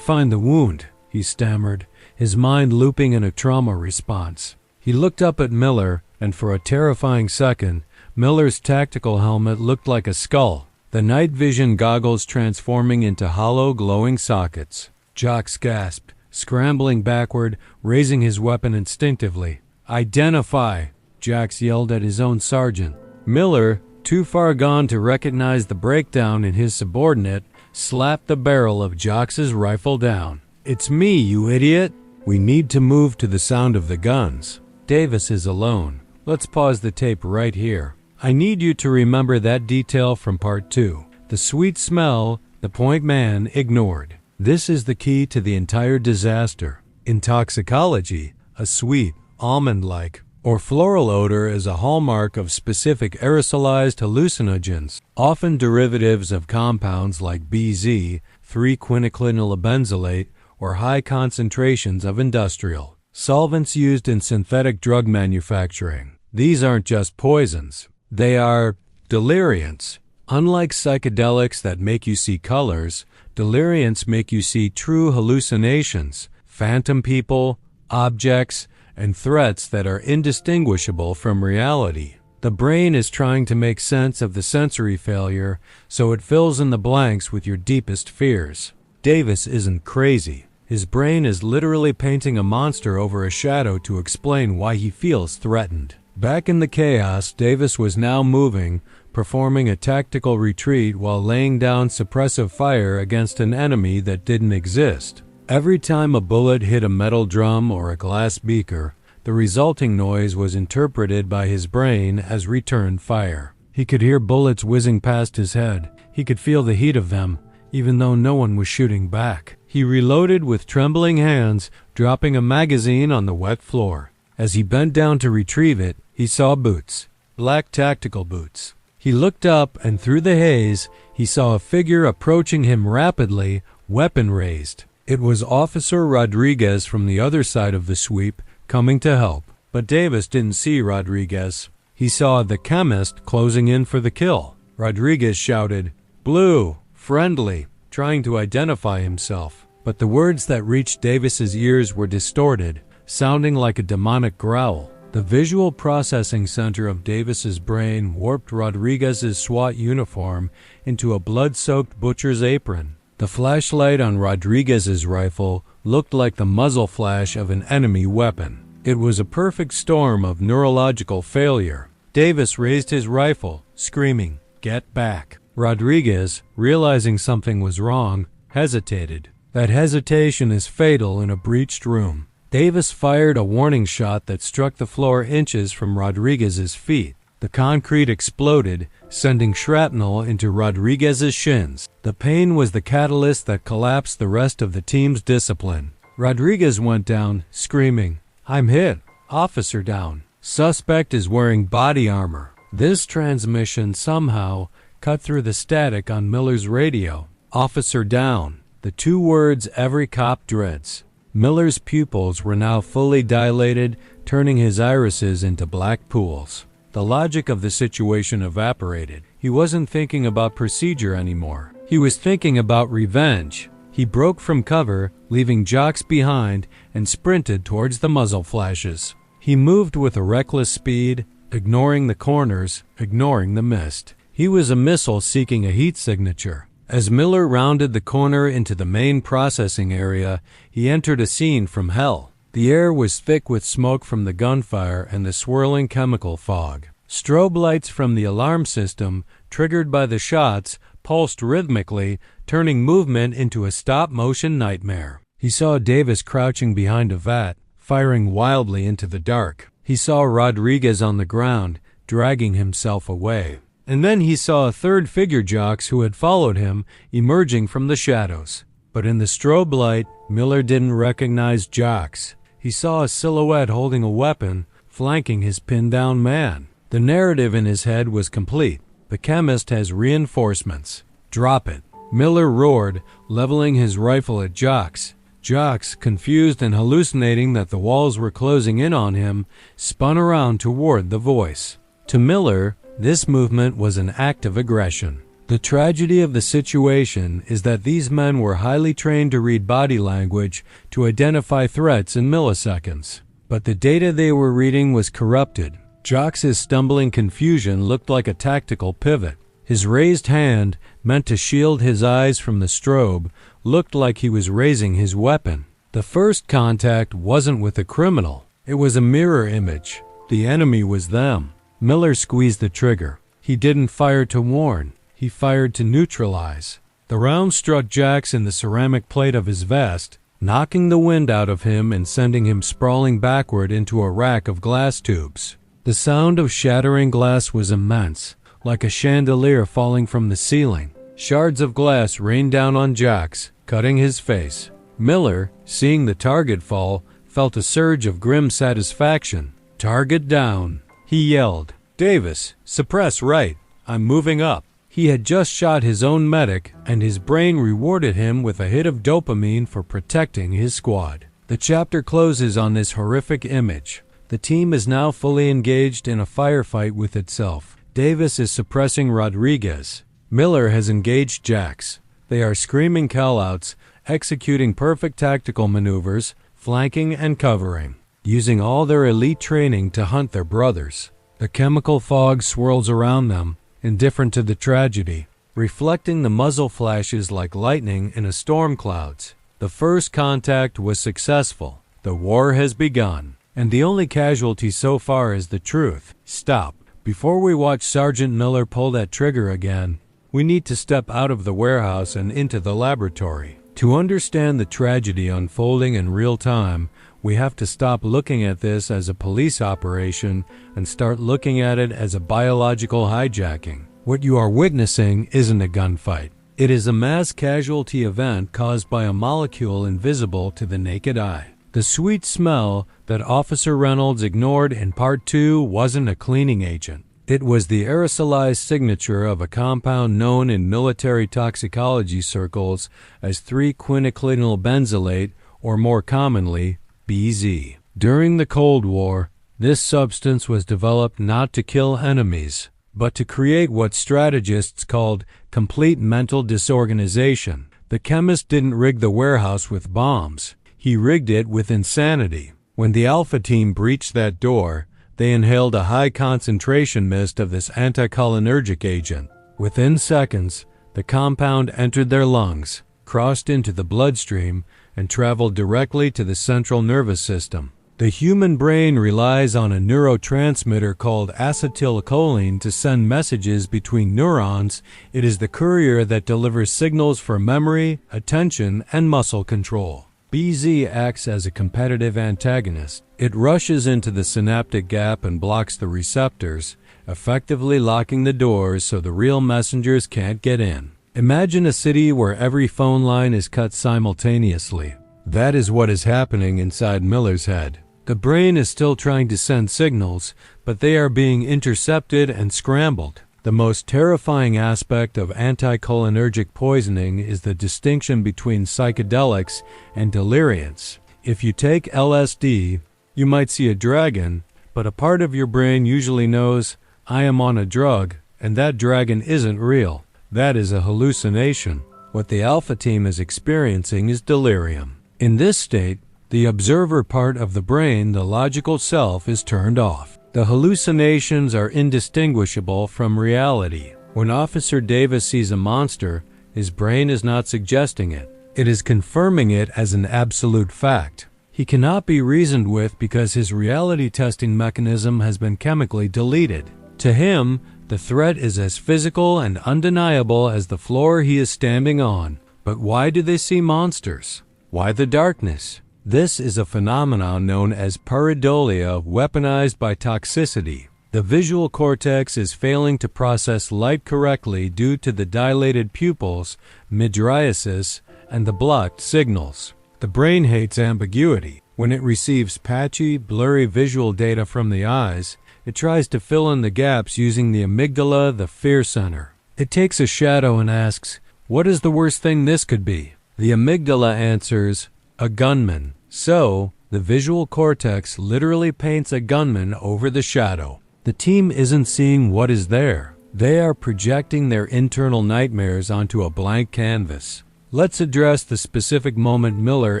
find the wound," he stammered, his mind looping in a trauma response. He looked up at Miller, and for a terrifying second, Miller's tactical helmet looked like a skull, the night vision goggles transforming into hollow, glowing sockets. Jocks gasped, scrambling backward, raising his weapon instinctively. "Identify!" Jocks yelled at his own sergeant. Miller, too far gone to recognize the breakdown in his subordinate, slapped the barrel of Jocks's rifle down. "It's me, you idiot! We need to move to the sound of the guns. Davis is alone. Let's pause the tape right here. I need you to remember that detail from part 2. The sweet smell the point man ignored. This is the key to the entire disaster. In toxicology, a sweet, almond-like, or floral odor is a hallmark of specific aerosolized hallucinogens, often derivatives of compounds like BZ, 3-quinaclinylbenzylate, or high concentrations of industrial solvents used in synthetic drug manufacturing. These aren't just poisons. They are deliriants. Unlike psychedelics that make you see colors, Deliriants make you see true hallucinations, phantom people, objects, and threats that are indistinguishable from reality. The brain is trying to make sense of the sensory failure, so it fills in the blanks with your deepest fears. Davis isn't crazy. His brain is literally painting a monster over a shadow to explain why he feels threatened. Back in the chaos, Davis was now moving, performing a tactical retreat while laying down suppressive fire against an enemy that didn't exist. Every time a bullet hit a metal drum or a glass beaker, the resulting noise was interpreted by his brain as return fire. He could hear bullets whizzing past his head. He could feel the heat of them, even though no one was shooting back. He reloaded with trembling hands, dropping a magazine on the wet floor. As he bent down to retrieve it, he saw boots, black tactical boots. He looked up, and through the haze, he saw a figure approaching him rapidly, weapon raised. It was Officer Rodriguez from the other side of the sweep, coming to help. But Davis didn't see Rodriguez. He saw the chemist closing in for the kill. Rodriguez shouted, "Blue, friendly," trying to identify himself. But the words that reached Davis's ears were distorted, sounding like a demonic growl. The visual processing center of Davis's brain warped Rodriguez's SWAT uniform into a blood-soaked butcher's apron. The flashlight on Rodriguez's rifle looked like the muzzle flash of an enemy weapon. It was a perfect storm of neurological failure. Davis raised his rifle, screaming, "Get back." Rodriguez, realizing something was wrong, hesitated. That hesitation is fatal in a breached room. Davis fired a warning shot that struck the floor inches from Rodriguez's feet. The concrete exploded, sending shrapnel into Rodriguez's shins. The pain was the catalyst that collapsed the rest of the team's discipline. Rodriguez went down, screaming, "I'm hit. Officer down. Suspect is wearing body armor." This transmission somehow cut through the static on Miller's radio. "Officer down." The two words every cop dreads. Miller's pupils were now fully dilated, turning his irises into black pools. The logic of the situation evaporated. He wasn't thinking about procedure anymore. He was thinking about revenge. He broke from cover, leaving Jocks behind, and sprinted towards the muzzle flashes. He moved with a reckless speed, ignoring the corners, ignoring the mist. He was a missile seeking a heat signature. As Miller rounded the corner into the main processing area, he entered a scene from hell. The air was thick with smoke from the gunfire and the swirling chemical fog. Strobe lights from the alarm system, triggered by the shots, pulsed rhythmically, turning movement into a stop-motion nightmare. He saw Davis crouching behind a vat, firing wildly into the dark. He saw Rodriguez on the ground, dragging himself away. And then he saw a third figure, Jocks, who had followed him, emerging from the shadows. But in the strobe light, Miller didn't recognize Jocks. He saw a silhouette holding a weapon, flanking his pinned-down man. The narrative in his head was complete. The chemist has reinforcements. Drop it. Miller roared, leveling his rifle at Jocks. Jocks, confused and hallucinating that the walls were closing in on him, spun around toward the voice. To Miller, this movement was an act of aggression. The tragedy of the situation is that these men were highly trained to read body language to identify threats in milliseconds. But the data they were reading was corrupted. Jocks' stumbling confusion looked like a tactical pivot. His raised hand, meant to shield his eyes from the strobe, looked like he was raising his weapon. The first contact wasn't with a criminal. It was a mirror image. The enemy was them. Miller squeezed the trigger. He didn't fire to warn. He fired to neutralize. The round struck Jocks in the ceramic plate of his vest, knocking the wind out of him and sending him sprawling backward into a rack of glass tubes. The sound of shattering glass was immense, like a chandelier falling from the ceiling. Shards of glass rained down on Jocks, cutting his face. Miller, seeing the target fall, felt a surge of grim satisfaction. "Target down," he yelled. "Davis, suppress right. I'm moving up." He had just shot his own medic, and his brain rewarded him with a hit of dopamine for protecting his squad. The chapter closes on this horrific image. The team is now fully engaged in a firefight with itself. Davis is suppressing Rodriguez. Miller has engaged Jocks. They are screaming callouts, executing perfect tactical maneuvers, flanking and covering, using all their elite training to hunt their brothers. The chemical fog swirls around them, indifferent to the tragedy, reflecting the muzzle flashes like lightning in a storm clouds. The first contact was successful. The war has begun, and the only casualty so far is the truth. Stop. Before we watch Sergeant Miller pull that trigger again, we need to step out of the warehouse and into the laboratory. To understand the tragedy unfolding in real time, we have to stop looking at this as a police operation and start looking at it as a biological hijacking. What you are witnessing isn't a gunfight. It is a mass casualty event caused by a molecule invisible to the naked eye. The sweet smell that Officer Reynolds ignored in Part 2 wasn't a cleaning agent. It was the aerosolized signature of a compound known in military toxicology circles as 3-quinaclinal benzylate, or more commonly, BZ. During the Cold War, this substance was developed not to kill enemies, but to create what strategists called complete mental disorganization. The chemist didn't rig the warehouse with bombs. He rigged it with insanity. When the Alpha team breached that door, they inhaled a high concentration mist of this anticholinergic agent. Within seconds, the compound entered their lungs, crossed into the bloodstream, and traveled directly to the central nervous system. The human brain relies on a neurotransmitter called acetylcholine to send messages between neurons. It is the courier that delivers signals for memory, attention, and muscle control. BZ acts as a competitive antagonist. It rushes into the synaptic gap and blocks the receptors, effectively locking the doors so the real messengers can't get in. Imagine a city where every phone line is cut simultaneously. That is what is happening inside Miller's head. The brain is still trying to send signals, but they are being intercepted and scrambled. The most terrifying aspect of anticholinergic poisoning is the distinction between psychedelics and deliriants. If you take LSD, you might see a dragon, but a part of your brain usually knows, I am on a drug, and that dragon isn't real. That is a hallucination. What the Alpha team is experiencing is delirium. In this state, the observer part of the brain, the logical self, is turned off. The hallucinations are indistinguishable from reality. When Officer Davis sees a monster, his brain is not suggesting it. It is confirming it as an absolute fact. He cannot be reasoned with because his reality testing mechanism has been chemically deleted. To him, the threat is as physical and undeniable as the floor he is standing on. But why do they see monsters? Why the darkness? This is a phenomenon known as pareidolia, weaponized by toxicity. The visual cortex is failing to process light correctly due to the dilated pupils, mydriasis, and the blocked signals. The brain hates ambiguity. When it receives patchy, blurry visual data from the eyes, it tries to fill in the gaps using the amygdala, the fear center. It takes a shadow and asks, what is the worst thing this could be? The amygdala answers, a gunman. So, the visual cortex literally paints a gunman over the shadow. The team isn't seeing what is there. They are projecting their internal nightmares onto a blank canvas. Let's address the specific moment Miller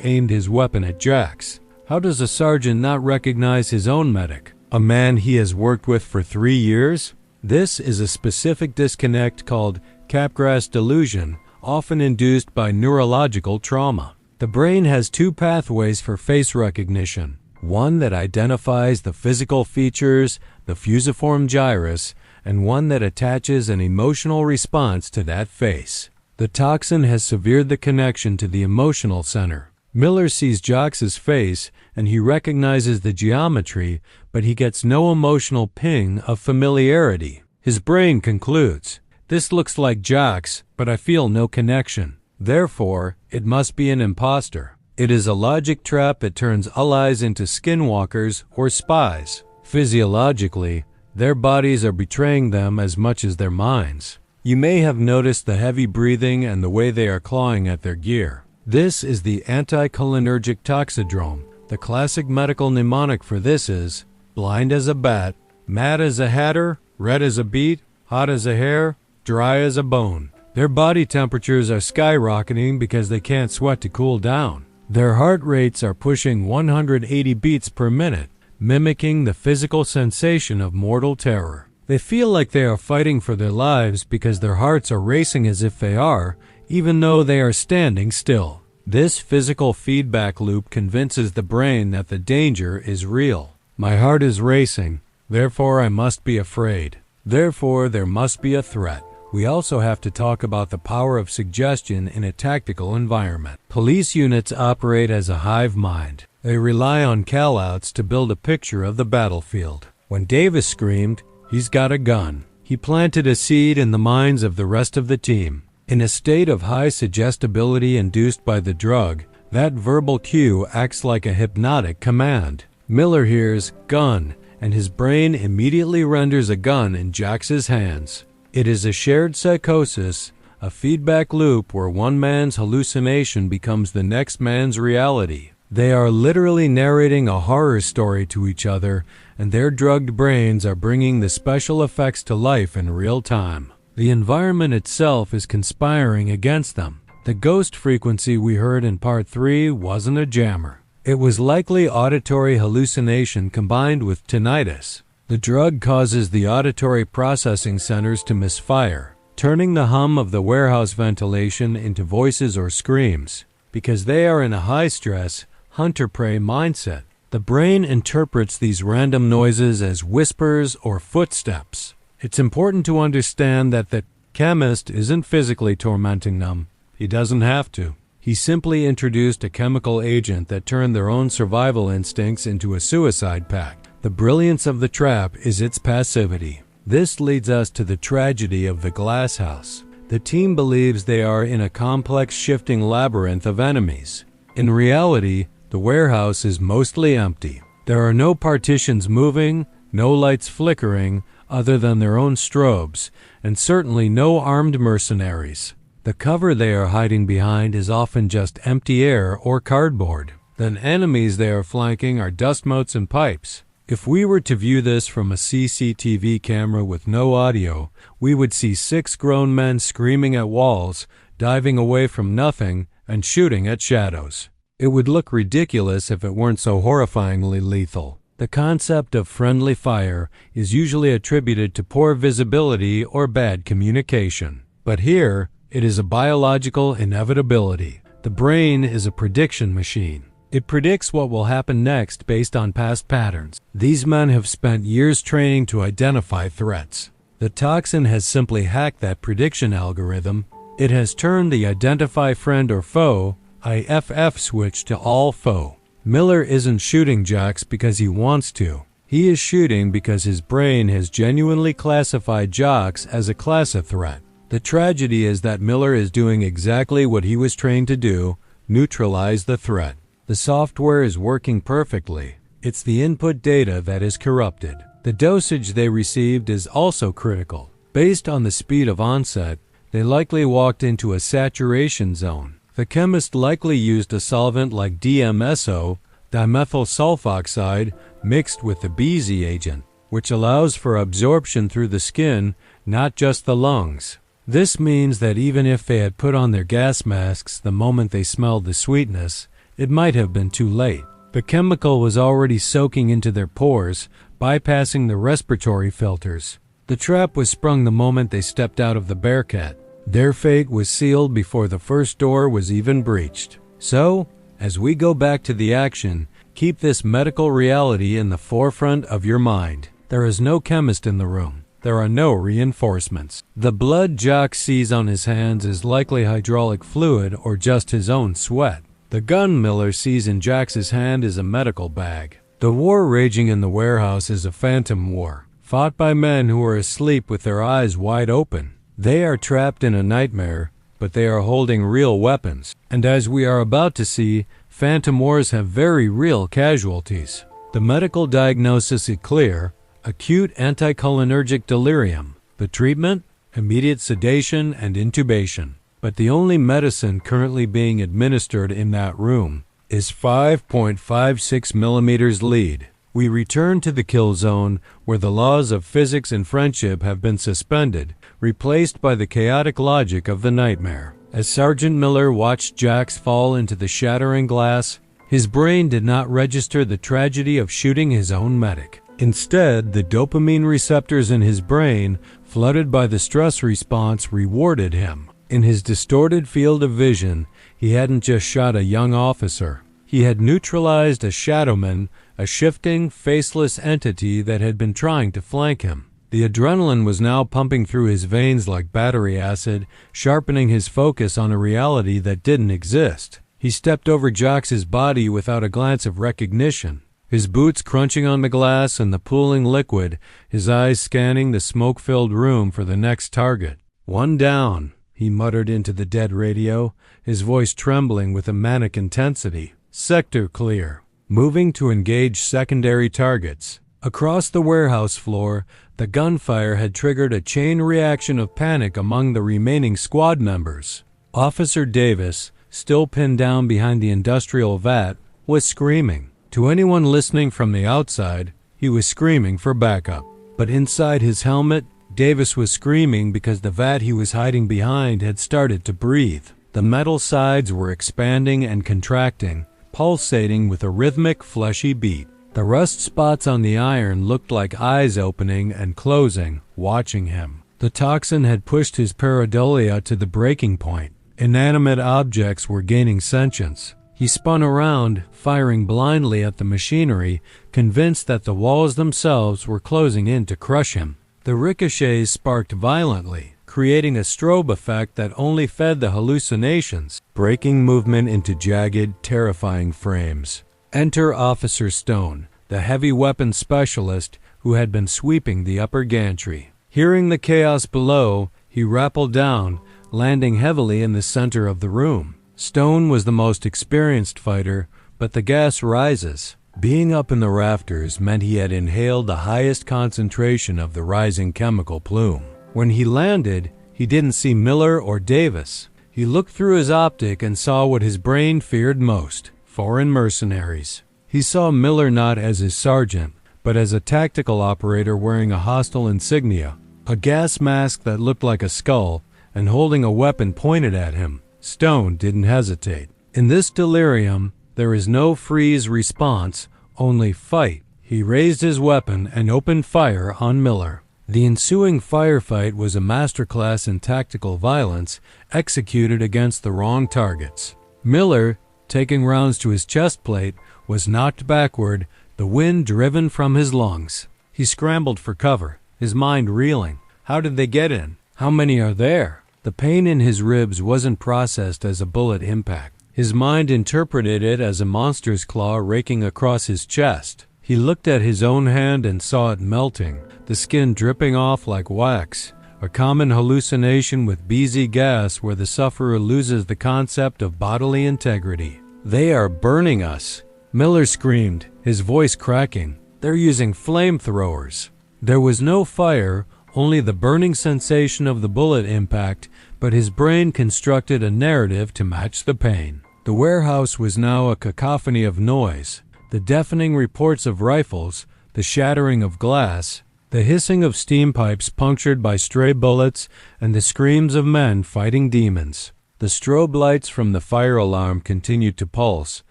aimed his weapon at Jax. How does a sergeant not recognize his own medic? A man he has worked with for 3 years? This is a specific disconnect called Capgras delusion, often induced by neurological trauma. The brain has 2 pathways for face recognition. One that identifies the physical features, the fusiform gyrus, and one that attaches an emotional response to that face. The toxin has severed the connection to the emotional center. Miller sees Jax's face and he recognizes the geometry, but he gets no emotional ping of familiarity. His brain concludes, this looks like Jax, but I feel no connection. Therefore, it must be an imposter. It is a logic trap that turns allies into skinwalkers or spies. Physiologically, their bodies are betraying them as much as their minds. You may have noticed the heavy breathing and the way they are clawing at their gear. This is the anticholinergic toxidrome. The classic medical mnemonic for this is blind as a bat, mad as a hatter, red as a beet, hot as a hair, dry as a bone. Their body temperatures are skyrocketing because they can't sweat to cool down. Their heart rates are pushing 180 beats per minute, mimicking the physical sensation of mortal terror. They feel like they are fighting for their lives because their hearts are racing as if they are, even though they are standing still. This physical feedback loop convinces the brain that the danger is real. My heart is racing, therefore I must be afraid. Therefore there must be a threat. We also have to talk about the power of suggestion in a tactical environment. Police units operate as a hive mind. They rely on callouts to build a picture of the battlefield. When Davis screamed, "He's got a gun," he planted a seed in the minds of the rest of the team. In a state of high suggestibility induced by the drug, that verbal cue acts like a hypnotic command. Miller hears "gun," and his brain immediately renders a gun in Jax's hands. It is a shared psychosis, a feedback loop where one man's hallucination becomes the next man's reality. They are literally narrating a horror story to each other, and their drugged brains are bringing the special effects to life in real time. The environment itself is conspiring against them. The ghost frequency we heard in Part 3 wasn't a jammer. It was likely auditory hallucination combined with tinnitus. The drug causes the auditory processing centers to misfire, turning the hum of the warehouse ventilation into voices or screams. Because they are in a high-stress, hunter-prey mindset, the brain interprets these random noises as whispers or footsteps. It's important to understand that the chemist isn't physically tormenting them. He doesn't have to. He simply introduced a chemical agent that turned their own survival instincts into a suicide pact. The brilliance of the trap is its passivity. This leads us to the tragedy of the glass house. The team believes they are in a complex shifting labyrinth of enemies. In reality, the warehouse is mostly empty. There are no partitions moving, no lights flickering other than their own strobes, and certainly no armed mercenaries. The cover they are hiding behind is often just empty air or cardboard. The enemies they are flanking are dust motes and pipes. If we were to view this from a CCTV camera with no audio, we would see 6 grown men screaming at walls, diving away from nothing, and shooting at shadows. It would look ridiculous if it weren't so horrifyingly lethal. The concept of friendly fire is usually attributed to poor visibility or bad communication. But here, it is a biological inevitability. The brain is a prediction machine. It predicts what will happen next based on past patterns. These men have spent years training to identify threats. The toxin has simply hacked that prediction algorithm. It has turned the identify friend or foe IFF switch to all foe. Miller isn't shooting Jax because he wants to. He is shooting because his brain has genuinely classified Jax as a class of threat. The tragedy is that Miller is doing exactly what he was trained to do, neutralize the threat. The software is working perfectly. It's the input data that is corrupted. The dosage they received is also critical. Based on the speed of onset, they likely walked into a saturation zone. The chemist likely used a solvent like DMSO, dimethyl sulfoxide, mixed with the BZ agent, which allows for absorption through the skin, not just the lungs. This means that even if they had put on their gas masks the moment they smelled the sweetness, it might have been too late. The chemical was already soaking into their pores, bypassing the respiratory filters. The trap was sprung the moment they stepped out of the Bearcat. Their fate was sealed before the first door was even breached. So, as we go back to the action, keep this medical reality in the forefront of your mind. There is no chemist in the room. There are no reinforcements. The blood Jax sees on his hands is likely hydraulic fluid or just his own sweat. The gun Miller sees in Jax's hand is a medical bag. The war raging in the warehouse is a phantom war, fought by men who are asleep with their eyes wide open. They are trapped in a nightmare, but they are holding real weapons. And as we are about to see, phantom wars have very real casualties. The medical diagnosis is clear: acute anticholinergic delirium. The treatment? Immediate sedation and intubation. But the only medicine currently being administered in that room is 5.56 millimeters lead. We return to the kill zone, where the laws of physics and friendship have been suspended, replaced by the chaotic logic of the nightmare. As Sergeant Miller watched Jax fall into the shattering glass, his brain did not register the tragedy of shooting his own medic. Instead, the dopamine receptors in his brain, flooded by the stress response, rewarded him. In his distorted field of vision, he hadn't just shot a young officer. He had neutralized a shadowman, a shifting, faceless entity that had been trying to flank him. The adrenaline was now pumping through his veins like battery acid, sharpening his focus on a reality that didn't exist. He stepped over Jax's body without a glance of recognition, his boots crunching on the glass and the pooling liquid, his eyes scanning the smoke-filled room for the next target. "One down," he muttered into the dead radio, his voice trembling with a manic intensity. "Sector clear." Moving to engage secondary targets. Across the warehouse floor, the gunfire had triggered a chain reaction of panic among the remaining squad members. Officer Davis, still pinned down behind the industrial vat, was screaming. To anyone listening from the outside, he was screaming for backup. But inside his helmet, Davis was screaming because the vat he was hiding behind had started to breathe. The metal sides were expanding and contracting, pulsating with a rhythmic, fleshy beat. The rust spots on the iron looked like eyes opening and closing, watching him. The toxin had pushed his pareidolia to the breaking point. Inanimate objects were gaining sentience. He spun around, firing blindly at the machinery, convinced that the walls themselves were closing in to crush him. The ricochets sparked violently, creating a strobe effect that only fed the hallucinations, breaking movement into jagged, terrifying frames. Enter Officer Stone, the heavy weapons specialist who had been sweeping the upper gantry. Hearing the chaos below, he rappelled down, landing heavily in the center of the room. Stone was the most experienced fighter, but the gas rises. Being up in the rafters meant he had inhaled the highest concentration of the rising chemical plume. When he landed, he didn't see Miller or Davis. He looked through his optic and saw what his brain feared most: foreign mercenaries. He saw Miller not as his sergeant, but as a tactical operator wearing a hostile insignia, a gas mask that looked like a skull, and holding a weapon pointed at him. Stone didn't hesitate. In this delirium, there is no freeze response, only fight. He raised his weapon and opened fire on Miller. The ensuing firefight was a masterclass in tactical violence executed against the wrong targets. Miller, taking rounds to his chest plate, was knocked backward, the wind driven from his lungs. He scrambled for cover, his mind reeling. How did they get in? How many are there? The pain in his ribs wasn't processed as a bullet impact. His mind interpreted it as a monster's claw raking across his chest. He looked at his own hand and saw it melting, the skin dripping off like wax, a common hallucination with BZ gas where the sufferer loses the concept of bodily integrity. "They are burning us," Miller screamed, his voice cracking. "They're using flamethrowers." There was no fire, only the burning sensation of the bullet impact, but his brain constructed a narrative to match the pain. The warehouse was now a cacophony of noise, the deafening reports of rifles, the shattering of glass, the hissing of steam pipes punctured by stray bullets, and the screams of men fighting demons. The strobe lights from the fire alarm continued to pulse,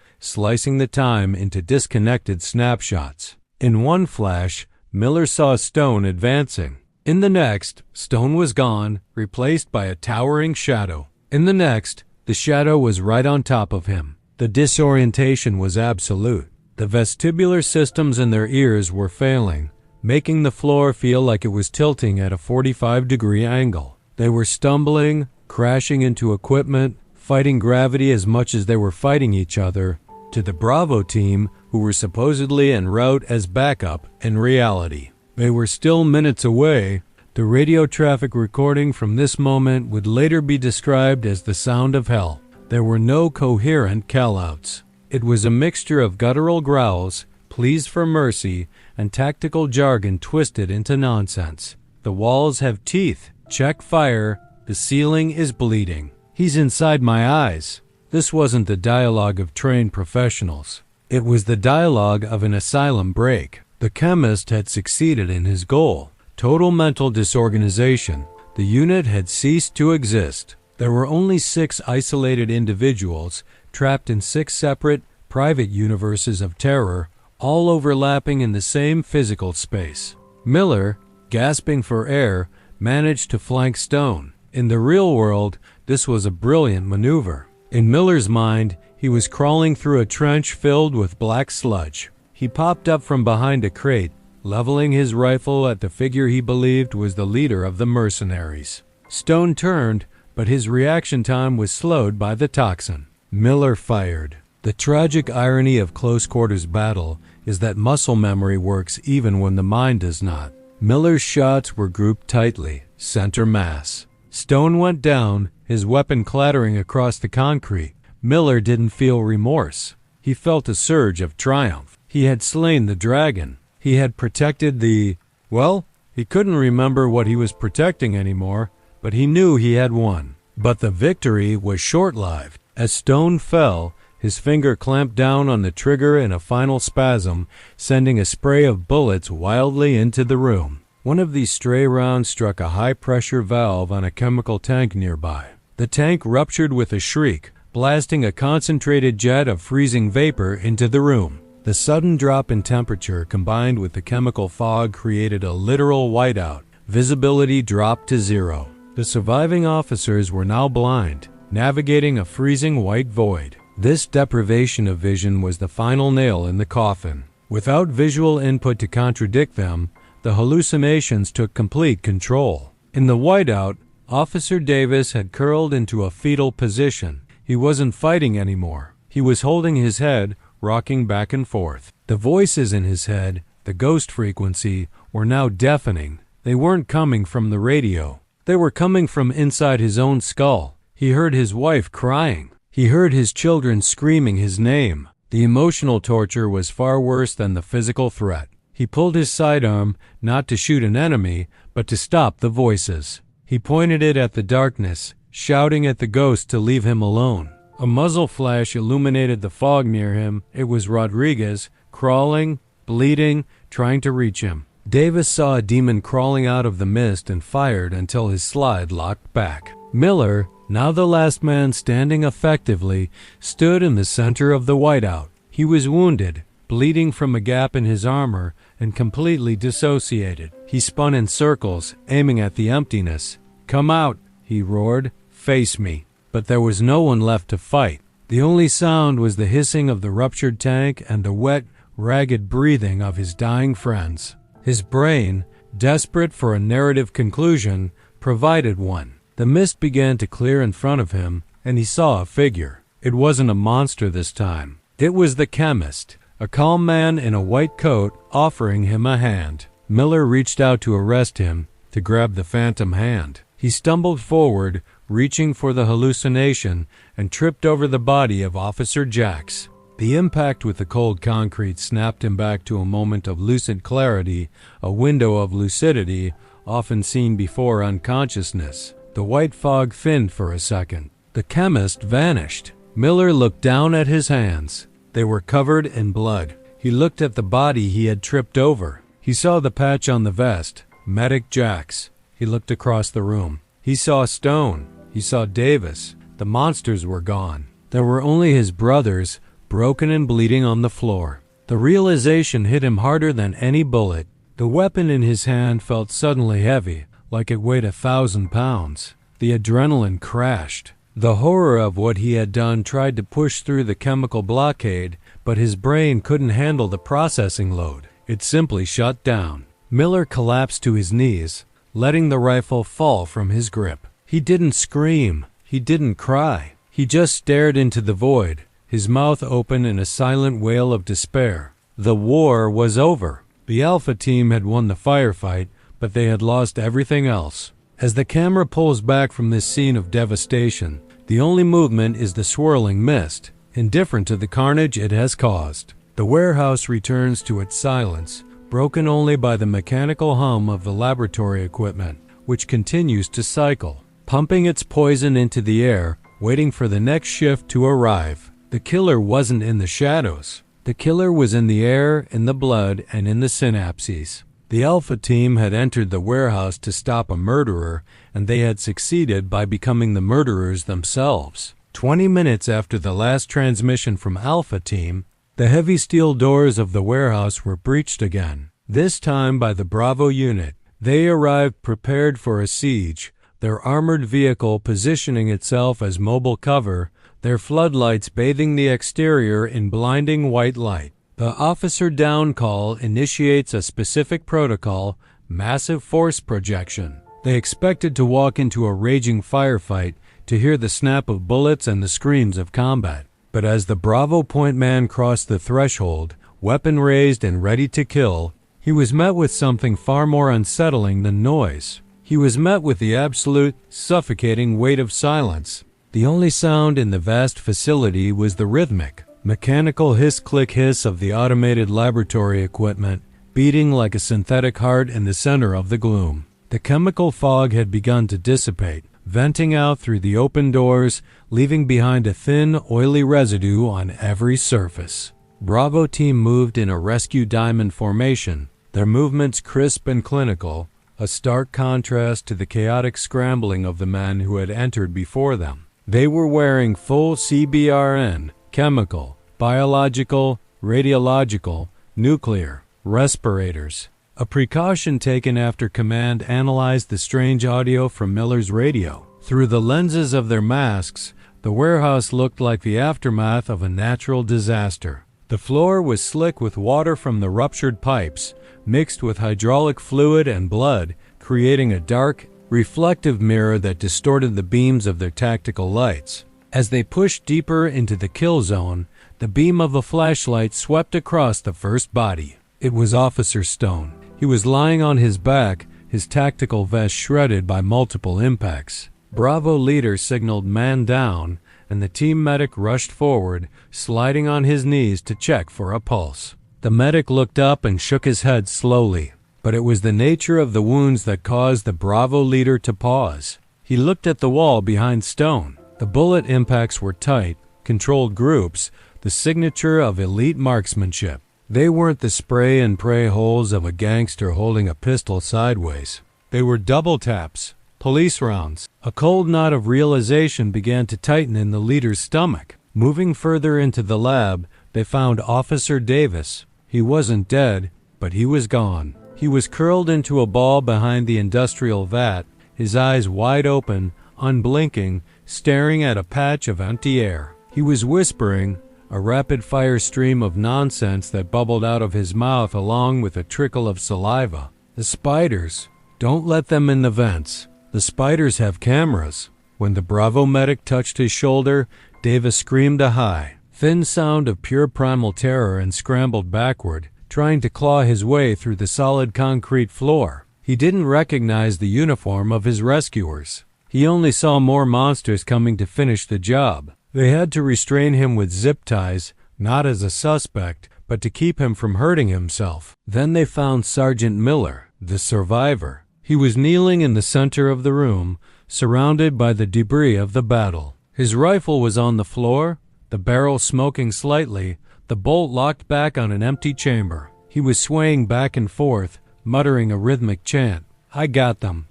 slicing the time into disconnected snapshots. In one flash, Miller saw Stone advancing. In the next, Stone was gone, replaced by a towering shadow. In the next, the shadow was right on top of him. The disorientation was absolute. The vestibular systems in their ears were failing, making the floor feel like it was tilting at a 45-degree angle. They were stumbling, crashing into equipment, fighting gravity as much as they were fighting each other. To the Bravo team, who were supposedly en route as backup, in reality, they were still minutes away. The radio traffic recording from this moment would later be described as the sound of hell. There were no coherent call-outs. It was a mixture of guttural growls, pleas for mercy, and tactical jargon twisted into nonsense. "The walls have teeth. Check fire. The ceiling is bleeding. He's inside my eyes." This wasn't the dialogue of trained professionals. It was the dialogue of an asylum break. The chemist had succeeded in his goal. Total mental disorganization. The unit had ceased to exist. There were only 6 isolated individuals trapped in 6 separate, private universes of terror, all overlapping in the same physical space. Miller, gasping for air, managed to flank Stone. In the real world, this was a brilliant maneuver. In Miller's mind, he was crawling through a trench filled with black sludge. He popped up from behind a crate, leveling his rifle at the figure he believed was the leader of the mercenaries. Stone turned, but his reaction time was slowed by the toxin. Miller fired. The tragic irony of close-quarters battle is that muscle memory works even when the mind does not. Miller's shots were grouped tightly, center mass. Stone went down, his weapon clattering across the concrete. Miller didn't feel remorse. He felt a surge of triumph. He had slain the dragon. He had protected the... Well, he couldn't remember what he was protecting anymore, but he knew he had won. But the victory was short-lived. As Stone fell, his finger clamped down on the trigger in a final spasm, sending a spray of bullets wildly into the room. One of these stray rounds struck a high-pressure valve on a chemical tank nearby. The tank ruptured with a shriek, blasting a concentrated jet of freezing vapor into the room. The sudden drop in temperature combined with the chemical fog created a literal whiteout. Visibility dropped to 0. The surviving officers were now blind, navigating a freezing white void. This deprivation of vision was the final nail in the coffin. Without visual input to contradict them, the hallucinations took complete control. In the whiteout, Officer Davis had curled into a fetal position. He wasn't fighting anymore. He was holding his head, rocking back and forth. The voices in his head, the ghost frequency, were now deafening. They weren't coming from the radio. They were coming from inside his own skull. He heard his wife crying. He heard his children screaming his name. The emotional torture was far worse than the physical threat. He pulled his sidearm, not to shoot an enemy, but to stop the voices. He pointed it at the darkness, shouting at the ghost to leave him alone. A muzzle flash illuminated the fog near him. It was Rodriguez, crawling, bleeding, trying to reach him. Davis saw a demon crawling out of the mist and fired until his slide locked back. Miller, now the last man standing effectively, stood in the center of the whiteout. He was wounded, bleeding from a gap in his armor, and completely dissociated. He spun in circles, aiming at the emptiness. "Come out," he roared. "Face me." But there was no one left to fight. The only sound was the hissing of the ruptured tank and the wet, ragged breathing of his dying friends. His brain, desperate for a narrative conclusion, provided one. The mist began to clear in front of him, and he saw a figure. It wasn't a monster this time. It was the chemist, a calm man in a white coat offering him a hand. Miller reached out to arrest him, to grab the phantom hand. He stumbled forward, reaching for the hallucination, and tripped over the body of Officer Jacks. The impact with the cold concrete snapped him back to a moment of lucid clarity, a window of lucidity often seen before unconsciousness. The white fog thinned for a second. The chemist vanished. Miller looked down at his hands. They were covered in blood. He looked at the body he had tripped over. He saw the patch on the vest, Medic Jacks. He looked across the room. He saw Stone. He saw Davis. The monsters were gone. There were only his brothers, broken and bleeding on the floor. The realization hit him harder than any bullet. The weapon in his hand felt suddenly heavy, like it weighed 1,000 pounds. The adrenaline crashed. The horror of what he had done tried to push through the chemical blockade, but his brain couldn't handle the processing load. It simply shut down. Miller collapsed to his knees, letting the rifle fall from his grip. He didn't scream. He didn't cry. He just stared into the void, his mouth open in a silent wail of despair. The war was over. The Alpha team had won the firefight, but they had lost everything else. As the camera pulls back from this scene of devastation, the only movement is the swirling mist, indifferent to the carnage it has caused. The warehouse returns to its silence, broken only by the mechanical hum of the laboratory equipment, which continues to cycle, pumping its poison into the air, waiting for the next shift to arrive. The killer wasn't in the shadows. The killer was in the air, in the blood, and in the synapses. The Alpha team had entered the warehouse to stop a murderer, and they had succeeded by becoming the murderers themselves. 20 minutes after the last transmission from Alpha team, the heavy steel doors of the warehouse were breached again, this time by the Bravo unit. They arrived prepared for a siege, their armored vehicle positioning itself as mobile cover, their floodlights bathing the exterior in blinding white light. The officer down call initiates a specific protocol, massive force projection. They expected to walk into a raging firefight to hear the snap of bullets and the screams of combat. But as the Bravo point man crossed the threshold, weapon raised and ready to kill, he was met with something far more unsettling than noise. He was met with the absolute, suffocating weight of silence. The only sound in the vast facility was the rhythmic, mechanical hiss-click-hiss of the automated laboratory equipment, beating like a synthetic heart in the center of the gloom. The chemical fog had begun to dissipate, venting out through the open doors, leaving behind a thin, oily residue on every surface. Bravo team moved in a rescue diamond formation, their movements crisp and clinical, a stark contrast to the chaotic scrambling of the men who had entered before them. They were wearing full CBRN, chemical, biological, radiological, nuclear, respirators, a precaution taken after command analyzed the strange audio from Miller's radio. Through the lenses of their masks, the warehouse looked like the aftermath of a natural disaster. The floor was slick with water from the ruptured pipes, mixed with hydraulic fluid and blood, creating a dark, reflective mirror that distorted the beams of their tactical lights. As they pushed deeper into the kill zone, the beam of a flashlight swept across the first body. It was Officer Stone. He was lying on his back, his tactical vest shredded by multiple impacts. Bravo leader signaled man down, and the team medic rushed forward, sliding on his knees to check for a pulse. The medic looked up and shook his head slowly, but it was the nature of the wounds that caused the Bravo leader to pause. He looked at the wall behind Stone. The bullet impacts were tight, controlled groups, the signature of elite marksmanship. They weren't the spray and pray holes of a gangster holding a pistol sideways. They were double taps, police rounds. A cold knot of realization began to tighten in the leader's stomach. Moving further into the lab, they found Officer Davis. He wasn't dead, but he was gone. He was curled into a ball behind the industrial vat, his eyes wide open, unblinking, staring at a patch of empty air. He was whispering, a rapid-fire stream of nonsense that bubbled out of his mouth along with a trickle of saliva. The spiders. Don't let them in the vents. The spiders have cameras. When the Bravo medic touched his shoulder, Davis screamed a high, thin sound of pure primal terror and scrambled backward, trying to claw his way through the solid concrete floor. He didn't recognize the uniform of his rescuers. He only saw more monsters coming to finish the job. They had to restrain him with zip ties, not as a suspect, but to keep him from hurting himself. Then they found Sergeant Miller, the survivor. He was kneeling in the center of the room, surrounded by the debris of the battle. His rifle was on the floor, the barrel smoking slightly, the bolt locked back on an empty chamber. He was swaying back and forth, muttering a rhythmic chant. I got them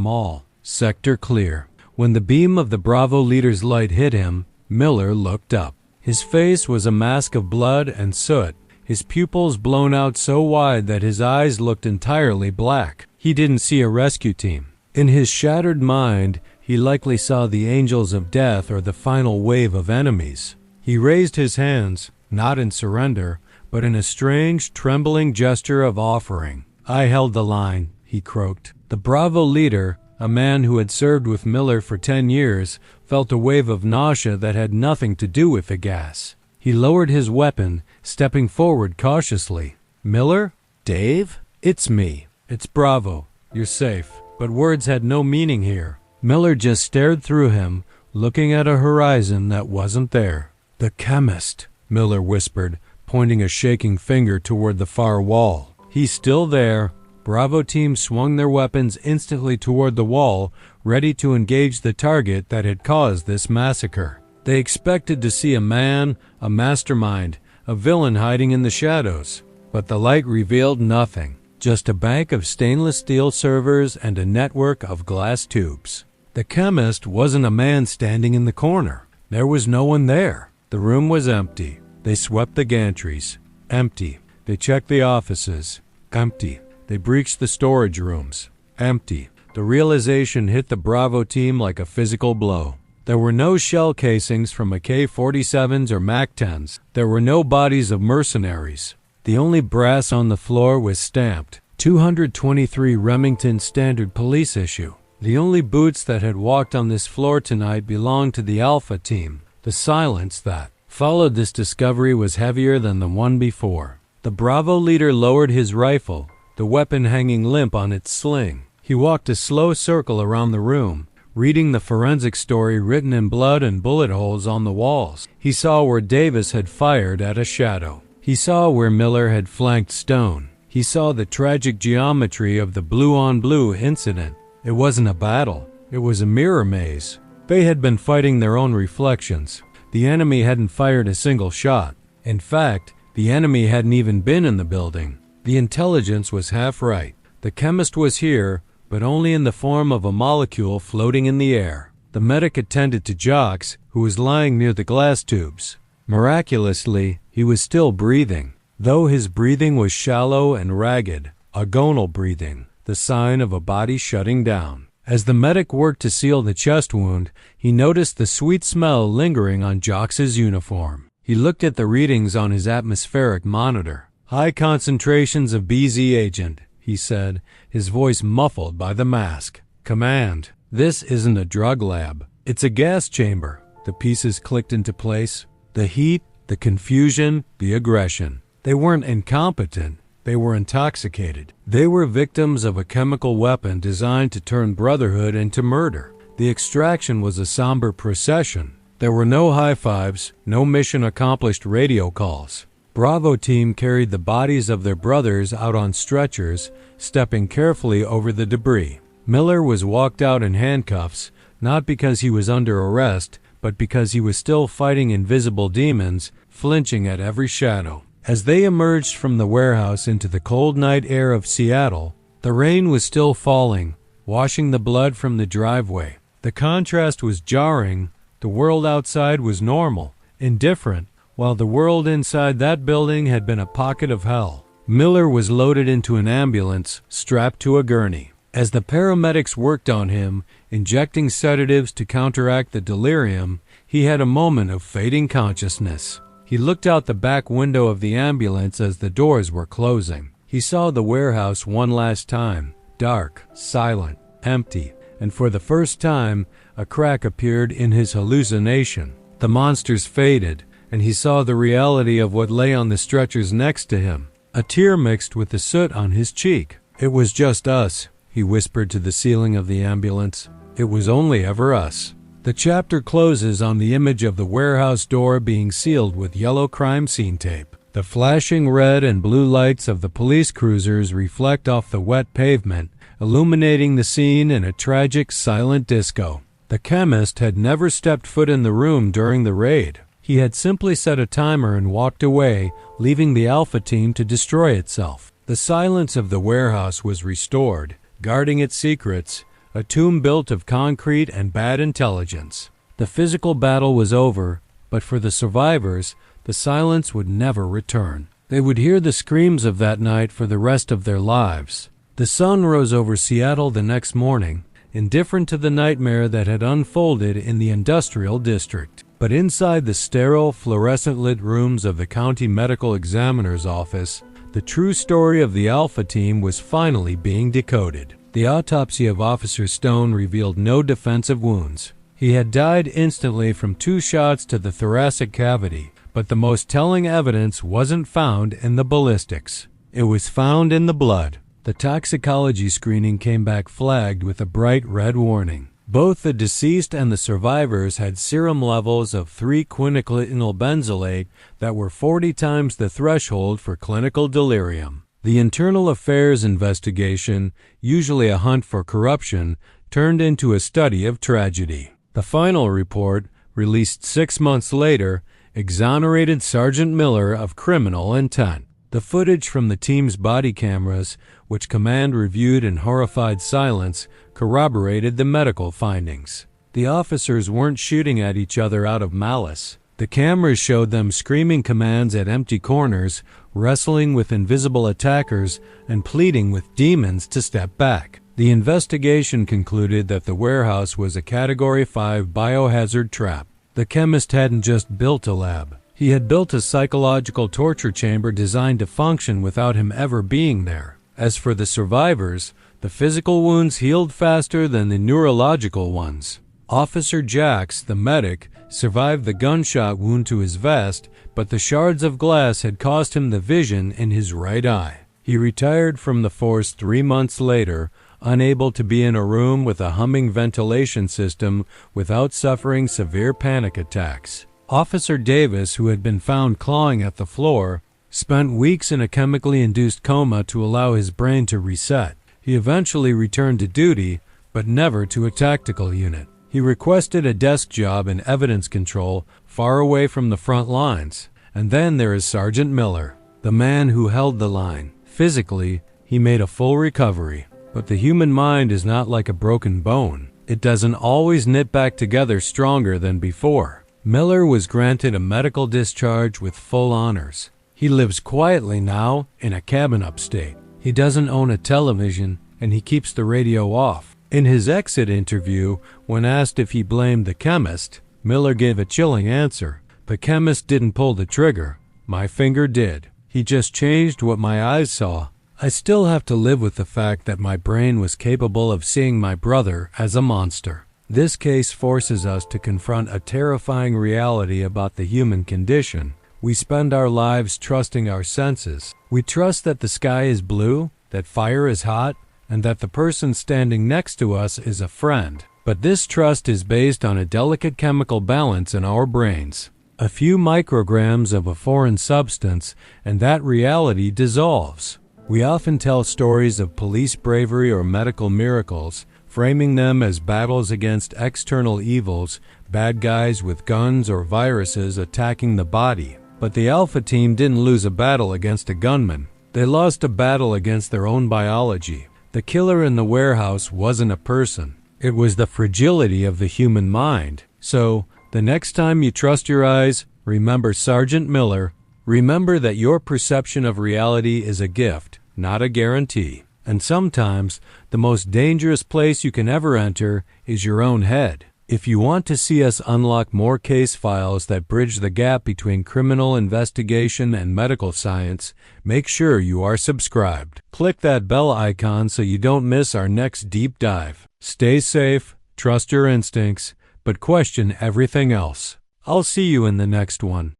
all. Sector clear. When the beam of the Bravo leader's light hit him, Miller looked up. His face was a mask of blood and soot, his pupils blown out so wide that his eyes looked entirely black. He didn't see a rescue team. In his shattered mind, he likely saw the angels of death or the final wave of enemies. He raised his hands, not in surrender, but in a strange, trembling gesture of offering. I held the line, he croaked. The Bravo leader, a man who had served with Miller for 10 years, felt a wave of nausea that had nothing to do with the gas. He lowered his weapon, stepping forward cautiously. Miller? Dave? It's me. It's Bravo. You're safe. But words had no meaning here. Miller just stared through him, looking at a horizon that wasn't there. The chemist, Miller whispered, pointing a shaking finger toward the far wall. He's still there. Bravo team swung their weapons instantly toward the wall, ready to engage the target that had caused this massacre. They expected to see a man, a mastermind, a villain hiding in the shadows. But the light revealed nothing, just a bank of stainless steel servers and a network of glass tubes. The chemist wasn't a man standing in the corner. There was no one there. The room was empty. They swept the gantries. Empty. They checked the offices. Empty. They breached the storage rooms. Empty. The realization hit the Bravo team like a physical blow. There were no shell casings from AK-47s or MAC-10s. There were no bodies of mercenaries. The only brass on the floor was stamped 223 Remington Standard Police Issue. The only boots that had walked on this floor tonight belonged to the Alpha team. The silence that followed this discovery was heavier than the one before. The Bravo leader lowered his rifle, the weapon hanging limp on its sling. He walked a slow circle around the room, reading the forensic story written in blood and bullet holes on the walls. He saw where Davis had fired at a shadow. He saw where Miller had flanked Stone. He saw the tragic geometry of the blue-on-blue incident. It wasn't a battle. It was a mirror maze. They had been fighting their own reflections. The enemy hadn't fired a single shot. In fact, the enemy hadn't even been in the building. The intelligence was half right. The chemist was here, but only in the form of a molecule floating in the air. The medic attended to Jocks, who was lying near the glass tubes. Miraculously, he was still breathing, though his breathing was shallow and ragged, agonal breathing, the sign of a body shutting down. As the medic worked to seal the chest wound, he noticed the sweet smell lingering on Jocks's uniform. He looked at the readings on his atmospheric monitor. "High concentrations of BZ agent," he said, his voice muffled by the mask. "Command, this isn't a drug lab. It's a gas chamber." The pieces clicked into place. The heat, the confusion, the aggression. They weren't incompetent. They were intoxicated. They were victims of a chemical weapon designed to turn brotherhood into murder. The extraction was a somber procession. There were no high fives, no mission accomplished radio calls. Bravo team carried the bodies of their brothers out on stretchers, stepping carefully over the debris. Miller was walked out in handcuffs, not because he was under arrest, but because he was still fighting invisible demons, flinching at every shadow. As they emerged from the warehouse into the cold night air of Seattle, the rain was still falling, washing the blood from the driveway. The contrast was jarring. The world outside was normal, indifferent, while the world inside that building had been a pocket of hell. Miller was loaded into an ambulance, strapped to a gurney. As the paramedics worked on him, injecting sedatives to counteract the delirium, he had a moment of fading consciousness. He looked out the back window of the ambulance as the doors were closing. He saw the warehouse one last time, dark, silent, empty, and for the first time, a crack appeared in his hallucination. The monsters faded, and he saw the reality of what lay on the stretchers next to him. A tear mixed with the soot on his cheek. "It was just us," he whispered to the ceiling of the ambulance. "It was only ever us." The chapter closes on the image of the warehouse door being sealed with yellow crime scene tape. The flashing red and blue lights of the police cruisers reflect off the wet pavement, illuminating the scene in a tragic, silent disco. The chemist had never stepped foot in the room during the raid. He had simply set a timer and walked away, leaving the Alpha team to destroy itself. The silence of the warehouse was restored, guarding its secrets, a tomb built of concrete and bad intelligence. The physical battle was over, but for the survivors, the silence would never return. They would hear the screams of that night for the rest of their lives. The sun rose over Seattle the next morning, indifferent to the nightmare that had unfolded in the industrial district. But inside the sterile, fluorescent-lit rooms of the county medical examiner's office, the true story of the Alpha team was finally being decoded. The autopsy of Officer Stone revealed no defensive wounds. He had died instantly from 2 shots to the thoracic cavity, but the most telling evidence wasn't found in the ballistics. It was found in the blood. The toxicology screening came back flagged with a bright red warning. Both the deceased and the survivors had serum levels of 3-quinaclinol benzylate that were 40 times the threshold for clinical delirium. The internal affairs investigation, usually a hunt for corruption, turned into a study of tragedy. The final report, released 6 months later, exonerated Sergeant Miller of criminal intent. The footage from the team's body cameras, which command reviewed in horrified silence, corroborated the medical findings. The officers weren't shooting at each other out of malice. The cameras showed them screaming commands at empty corners, wrestling with invisible attackers, and pleading with demons to step back. The investigation concluded that the warehouse was a Category 5 biohazard trap. The chemist hadn't just built a lab. He had built a psychological torture chamber designed to function without him ever being there. As for the survivors, the physical wounds healed faster than the neurological ones. Officer Jacks, the medic, survived the gunshot wound to his vest, but the shards of glass had cost him the vision in his right eye. He retired from the force 3 months later, unable to be in a room with a humming ventilation system without suffering severe panic attacks. Officer Davis, who had been found clawing at the floor, spent weeks in a chemically induced coma to allow his brain to reset. He eventually returned to duty, but never to a tactical unit. He requested a desk job in evidence control, far away from the front lines. And then there is Sergeant Miller, the man who held the line. Physically, he made a full recovery. But the human mind is not like a broken bone. It doesn't always knit back together stronger than before. Miller was granted a medical discharge with full honors. He lives quietly now in a cabin upstate. He doesn't own a television, and he keeps the radio off. In his exit interview, when asked if he blamed the chemist, Miller gave a chilling answer. The chemist didn't pull the trigger. My finger did. He just changed what my eyes saw. I still have to live with the fact that my brain was capable of seeing my brother as a monster. This case forces us to confront a terrifying reality about the human condition. We spend our lives trusting our senses. We trust that the sky is blue, that fire is hot, and that the person standing next to us is a friend. But this trust is based on a delicate chemical balance in our brains. A few micrograms of a foreign substance, and that reality dissolves. We often tell stories of police bravery or medical miracles, framing them as battles against external evils, bad guys with guns or viruses attacking the body. But the Alpha Team didn't lose a battle against a gunman. They lost a battle against their own biology. The killer in the warehouse wasn't a person. It was the fragility of the human mind. So, the next time you trust your eyes, remember Sergeant Miller. Remember that your perception of reality is a gift, not a guarantee. And sometimes, the most dangerous place you can ever enter is your own head. If you want to see us unlock more case files that bridge the gap between criminal investigation and medical science, make sure you are subscribed. Click that bell icon so you don't miss our next deep dive. Stay safe, trust your instincts, but question everything else. I'll see you in the next one.